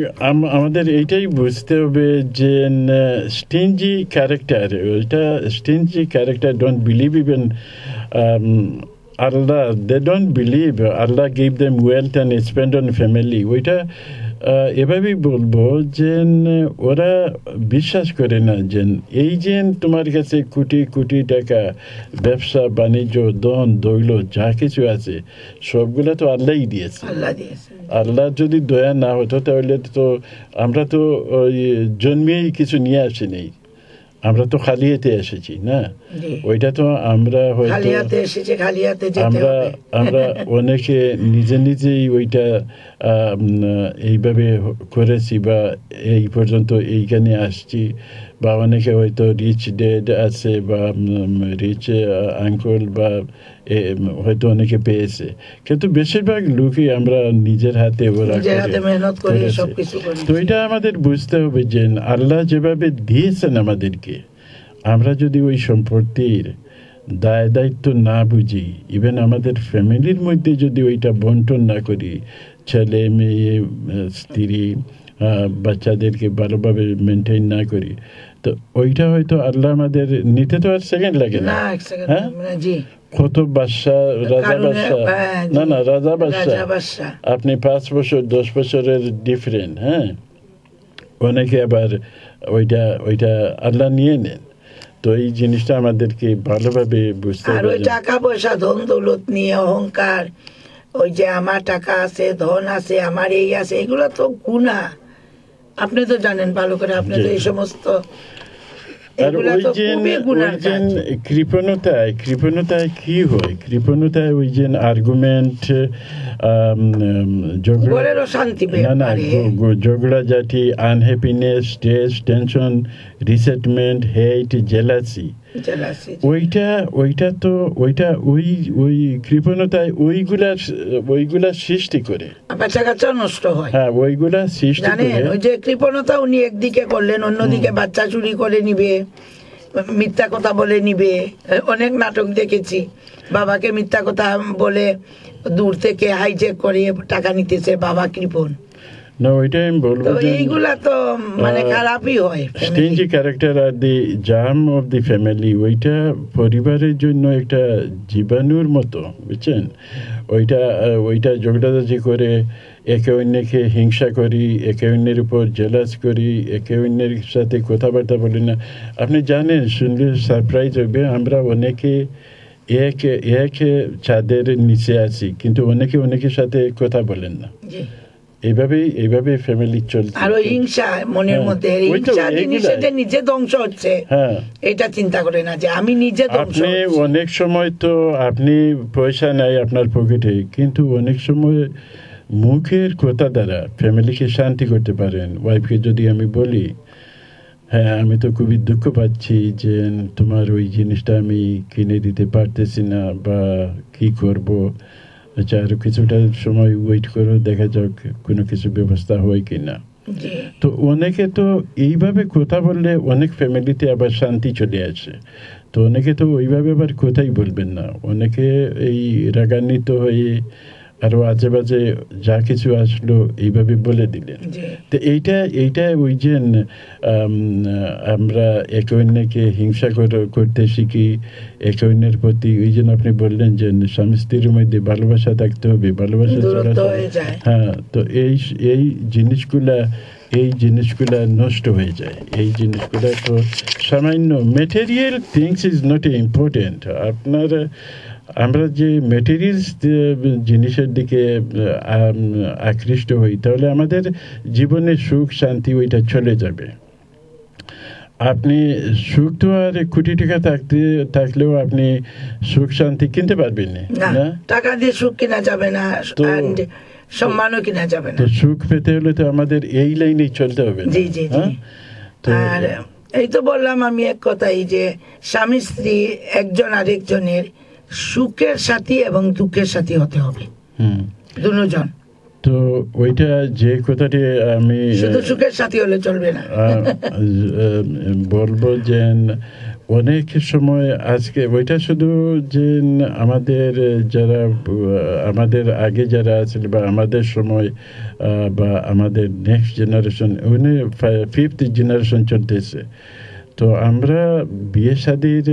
আমাদের এইটাই বুঝতে হবে যে স্টিঞ্জি ক্যারেক্টার, ওইটা stingy character don't believe even Allah, they don't believe Allah gave them wealth and spend on family. ওইটা এভাবেই বলবো যে ওরা বিশ্বাস করে না যে এই যে তোমার কাছে কোটি টাকা, ব্যবসা বাণিজ্য, ধন দৌলত যা কিছু আছে সবগুলো তো আল্লাহই দিয়েছে। আল্লাহ যদি দয়া না হতো তাহলে তো আমরা তো জন্মেই কিছু নিয়ে আসিনি, আমরা তো খালি হাতে এসেছি না। ওইটা তো আমরা হয়তো আমরা অনেকে নিজেই ওইটা এইভাবে করেছি বা এই পর্যন্ত এইখানে আসছি, বা অনেকে হয়তো রিচ ড্যাড আছে বা রিচ আঙ্কল বা হয়তো অনেকে পেয়েছে, কিন্তু বেশিরভাগ লোকই আমরা নিজের হাতে ওরা তো এটা আমাদের বুঝতে হবে যে আল্লাহ যেভাবে দিয়েছেন আমাদেরকে, আমরা যদি ওই সম্পত্তির দায়িত্ব না বুঝি, ইভেন আমাদের ফ্যামিলির মধ্যে যদি ওইটা বন্টন না করি, ছেলে মেয়ে স্ত্রী বাচ্চাদেরকে ভালোভাবে মেনটেন না করি, তো ওইটা হয়তো আল্লাহ আমাদের নিতে তো আর সেকেন্ড লাগে না। হ্যাঁ, কত বাদশাহ, রাজা বাদশাহ, না রাজা বাদশাহ, আপনি 5 বছর 10 বছরের ডিফারেন্ট। হ্যাঁ, অনেকে আবার ওইটা আল্লাহ নিয়ে নেন। তো এই জিনিসটা আমাদেরকে ভালোভাবে বুঝতে হবে। আর ওই টাকা পয়সা ধন দৌলত নিয়ে অহংকার, ওই যে আমার টাকা আছে, ধন আছে, আমার এই আছে, এগুলো তো গুনাহ। আপনি তো জানেন ভালো করে, আপনি তো এই সমস্ত আর ওই যে কৃপণতায় কি হয়, কৃপণতায় ওই যে আর্গুমেন্ট, ঝগড়াঝাটি, আনহ্যাপিনেস, স্ট্রেস, টেনশন, রিসেন্টমেন্ট, হেট, জেলাসি, ওইটা ওই কৃপণতায় ওইগুলা সৃষ্টি করে, বাচ্চা কাচ্চা নষ্ট হয়। হ্যাঁ, ওইগুলা সৃষ্টি করে। ওই যে কৃপণতা উনি একদিকে করলেন, অন্যদিকে বাচ্চা চুরি করে নিবে, মিথ্যা কথা বলে নিবে। অনেক নাটক দেখেছি, বাবাকে মিথ্যা কথা বলে দূর থেকে হাইজ্যাক করে টাকা নিতেছে, বাবা কৃপণ। না, ওইটাই আমি বলবো, এইগুলা তো মানে খারাপই হয়। Stingy character are the germ of the family, ওইটা পরিবারের জন্য একটা জীবাণুর মতো, বুঝছেন? ওইটা ঝগড়াঝাটি করে, একে অন্যকে হিংসা করি, একে অন্যের উপর জেলাস করি, একে অন্যের সাথে কথাবার্তা বলি না। আপনি জানেন, শুনলে সারপ্রাইজ হবে, আমরা অনেকে এক ছাদের নিচে আছি, কিন্তু অনেকের সাথে কথা বলেন না। এইভাবে ফ্যামিলি চলছে। আর ওই হিংসা মনের মধ্যে, নিজে ধ্বংস হচ্ছে, এটা চিন্তা করে না যে আমি নিজে ধ্বংস। আপনি অনেক সময় তো আপনি পয়সা নাই আপনার পকেটে, কিন্তু অনেক সময় মুখের কথা দ্বারা ফ্যামিলিকে শান্তি করতে পারেন। ওয়াইফকে যদি আমি বলি, হ্যাঁ আমি তো খুবই দুঃখ পাচ্ছি যে তোমার ওই জিনিসটা আমি কিনে দিতে পারতেছি না, বা কি করব, আচ্ছা আরো কিছুটা সময় ওয়েট করো, দেখা যাক কোনো কিছু ব্যবস্থা হয় কিনা। তো অনেকে তো এইভাবে কথা বললে অনেক ফ্যামিলিতে আবার শান্তি চলে আসে। তো অনেকে তো ওইভাবে আবার কথাই বলবেন না, অনেকে এই রাগান্বিত হয়ে আরো আজে বাজে যা কিছু আসলো এইভাবে বলে দিলেন। তো এইটা ওই যে আমরা একে অন্যকে হিংসা করতে শিখি, একে অন্যের প্রতি, ওই জন্য আপনি বললেন যে স্বামী স্ত্রীর মধ্যে ভালোবাসা থাকতে হবে, ভালোবাসা ছাড়া, হ্যাঁ, তো এই জিনিসগুলা নষ্ট হয়ে যায়। এই জিনিসগুলা তো সামান্য material things is not important. আমরা যে ম্যাটেরিয়ালস জিনিসের দিকে আকৃষ্ট হই, তাহলে আমাদের জীবনে সুখ শান্তি ওইটা চলে যাবে। আপনি সুখ তো আর কোটি টাকা থাকলেও আপনি সুখ শান্তি কিনতে পারবেন না, টাকা দিয়ে সুখ কেনা যাবে না, সম্মানও কিনা যাবে না। তো সুখ পেতে হলে তো আমাদের এই লাইনে চলতে হবে। জি জি। আর এই তো বললাম আমি এক কথাই যে স্বামী স্ত্রী একজন আরেকজনের সুখের সাথী এবং দুঃখের সাথী হতে হবে, দুজন। তো ওইটা যে কথাটি আমি শুধু সুখের সাথী হলে চলবে না, বলবো যে অনেক সময় আজকে ওইটা শুধু যে আমাদের আগে যারা আছিল বা আমাদের সময় বা আমাদের নেক্সট জেনারেশন, 5th জেনারেশন চলতেছে। তো আমরা বিয়ে শাদির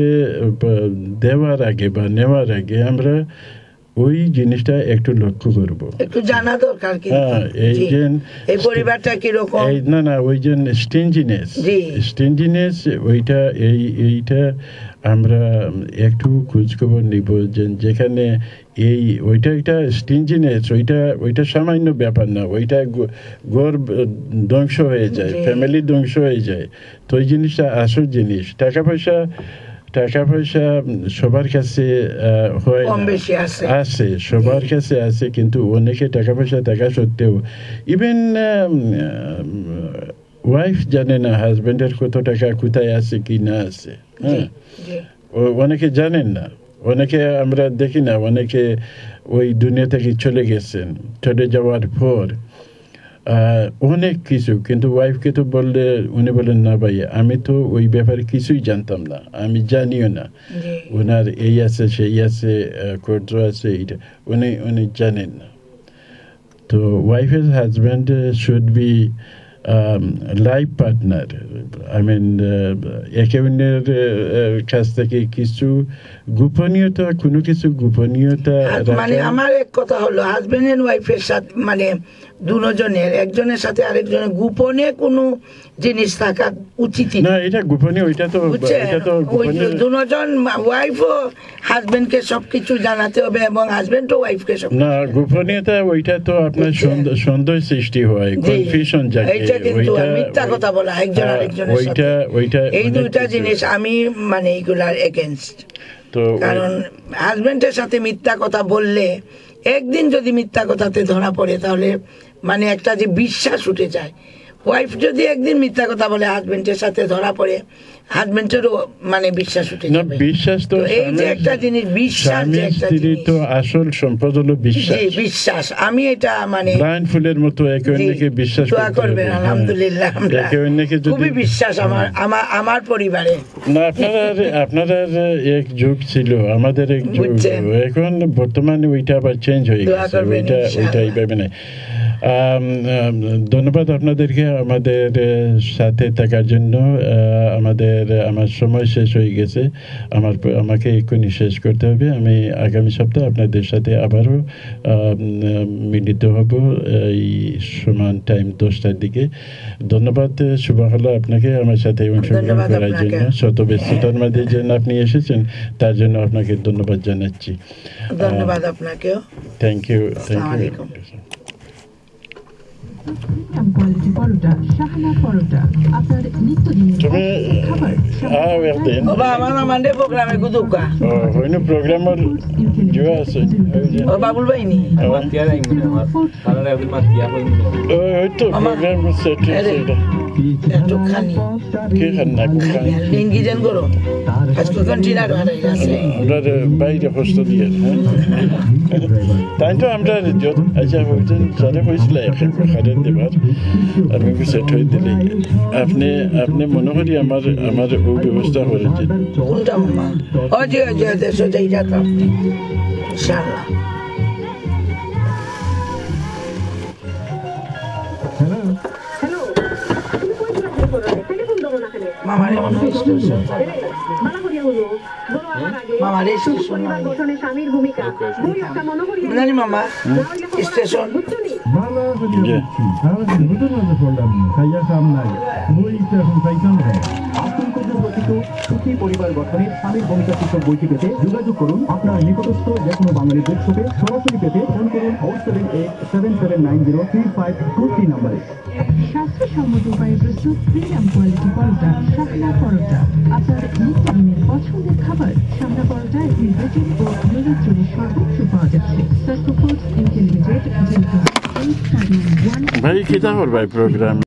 দেওয়ার আগে বা নেওয়ার আগে আমরা ওই জিনিসটা একটু লক্ষ্য করব, একটু জানা দরকার। এই পরিবারটা কিরকম, না ওই যে স্টিঞ্জিনেস ওইটা এইটা আমরা একটু খোঁজ খবর নিব, যেখানে ওইটা একটা স্টিঞ্জিনেস, ওইটা সামান্য ব্যাপার না, ওইটা ঘর ধ্বংস হয়ে যায়, ফ্যামিলি ধ্বংস হয়ে যায়। তো ওই জিনিসটা আসল জিনিস। টাকা পয়সা সবার কাছে আছে, সবার কাছে আছে, কিন্তু অনেকে টাকা পয়সা থাকা সত্ত্বেও ইভেন ওয়াইফ জানে না হাজবেন্ডের কত টাকা কোথায় আছে কি না আছে। হ্যাঁ, অনেকে জানেন না, অনেকে আমরা দেখি না, অনেকে ওই দুনিয়া থেকে চলে গেছেন, চলে যাওয়ার পর অনেক কিছু, কিন্তু ওয়াইফকে তো বললে উনি বলেন না ভাই আমি তো ওই ব্যাপারে কিছুই জানতাম না, আমি জানিও না, ওনার এই আছে সেই আছে কর্জ আছে, এইটা উনি জানেন না। তো ওয়াইফ এর husband should be life partner, I mean একে অন্যের কাছ থেকে কিছু গোপনীয়তা, কোনো কিছু গোপনীয়তা মানে আমার এক কথা হলো হাজবেন্ড এন্ড ওয়াইফের সাথে মানে দুজনের একজনের সাথে আরেকজনের গোপনে কোনো জিনিস থাকা উচিত না, এটা গোপনীয়, এটা তো গোপনীয়। দুজন ওয়াইফ ও হাজবেন্ডকে সবকিছু জানাতে হবে এবং হাজবেন্ড ও ওয়াইফকে সব না, গোপনীয়তা ওইটা তো আপনার সন্দেহ সৃষ্টি হয়, কনফিউশন জাগে, এইটা কিন্তু মিথ্যা কথা বলা একজন আরেকজনের সাথে, এই দুইটা জিনিস আমি মানে এইগুলার এগেইনস্ট। তো কারণ হাজবেন্ডের সাথে মিথ্যা কথা বললে একদিন যদি মিথ্যা কথাতে ধরা পড়ে তাহলে মানে একটা যে বিশ্বাস উঠে যায়। ওয়াইফ যদি একদিন মিথ্যা কথা বলে হাজবেন্ডের সাথে ধরা পড়ে হাজবেন্ডেরও মানে বিশ্বাস উঠে যাবে। বিশ্বাস তো এই যে একটা জিনিস বিশ্বাস, যে একটা জিনিস তো আসল সম্পদ হলো বিশ্বাস। বিশ্বাস আমি এটা মানে ব্লাইন্ড ফুলের মতো একে অন্যকে বিশ্বাস করবেন। আলহামদুলিল্লাহ আমরা খুবই বিশ্বাস আমার পরিবারে। না, আপনারা এক যুগ ছিল, আমাদের এক যুগ, এখন বর্তমানে ওইটা আবার চেঞ্জ হয়ে গেছে, ওইটা এইভাবে নাই। ধন্যবাদ আপনাদেরকে আমাদের সাথে থাকার জন্য। আমার সময় শেষ হয়ে গেছে, আমাকে এক্ষুনি শেষ করতে হবে। আমি আগামী সপ্তাহে আপনাদের সাথে আবারও মিলিত হব এই সমান টাইম 10টার দিকে। ধন্যবাদ শুভ হলো আপনাকে আমার সাথে অংশগ্রহণ করার জন্য, শত ব্যস্ততার মাঝে যেন আপনি এসেছেন তার জন্য আপনাকে ধন্যবাদ জানাচ্ছি। ধন্যবাদ আপনাকেও। Thank you. Quality paratha, Shahna paratha, আপনার নিত্যদিনের খাবার। বাবা আমার মানডে প্রোগ্রামে গুদুকা হইনো প্রোগ্রামার জুয়া আছে ও বাবুল ভাই নি আমার তিয়ার আইন আমার কারণে আমি মাতিয়া হইনি ওই তো প্রোগ্রাম সেট এত খানি কি খানা খানি লিঙ্গি দেন করো আজকে কন্টিনিউ করে আছে আমরা বাইরে হোস্ট দিয়ে তাই তো আমরা যত আচ্ছা হইতেন সারা হইছিল এখন খাদের দেবার আমি সেট হই দিলে আপনি মনে করি আমার ও ব্যবস্থা করেছেন কোনটা মামা ও যে দেশে যাই যাতাম ইনশাআল্লাহ। হ্যালো মামারে মনে স্টেশন মামারে স্টেশন স্বামীর ভূমিকা জানি মামা স্টেশন ভালো হয়ে যাচ্ছি তাহলে নতুন বললাম খাইয়া কাম নাই বই তো এখন চাইতাম হ্যাঁ আপনার কাছে গঠিত সুখী পরিবার গঠনের স্বামীর ভূমিকা শীর্ষক বইটি পেতে যোগাযোগ করুন আপনার নিকটস্থ যে কোনো বাঙালি বুক শপে। সরাসরি পেতে ফোন করুন 07877903523 নম্বরে। স্বাস্থ্যসম্মত উপায়ে প্রস্তুত প্রিমিয়াম কোয়ালিটি পরোটা, শাহনা পরোটা, আপনার নিত্যদিনের পছন্দের খাবার। শাহনা পরোটা একটি ব্রিটিশ ও ইউরোপ জুড়ে সর্বত্র পাওয়া যাচ্ছে। সার্কো ফুডস লিমিটেড, ভাই কিতা করবাই প্রোগ্রাম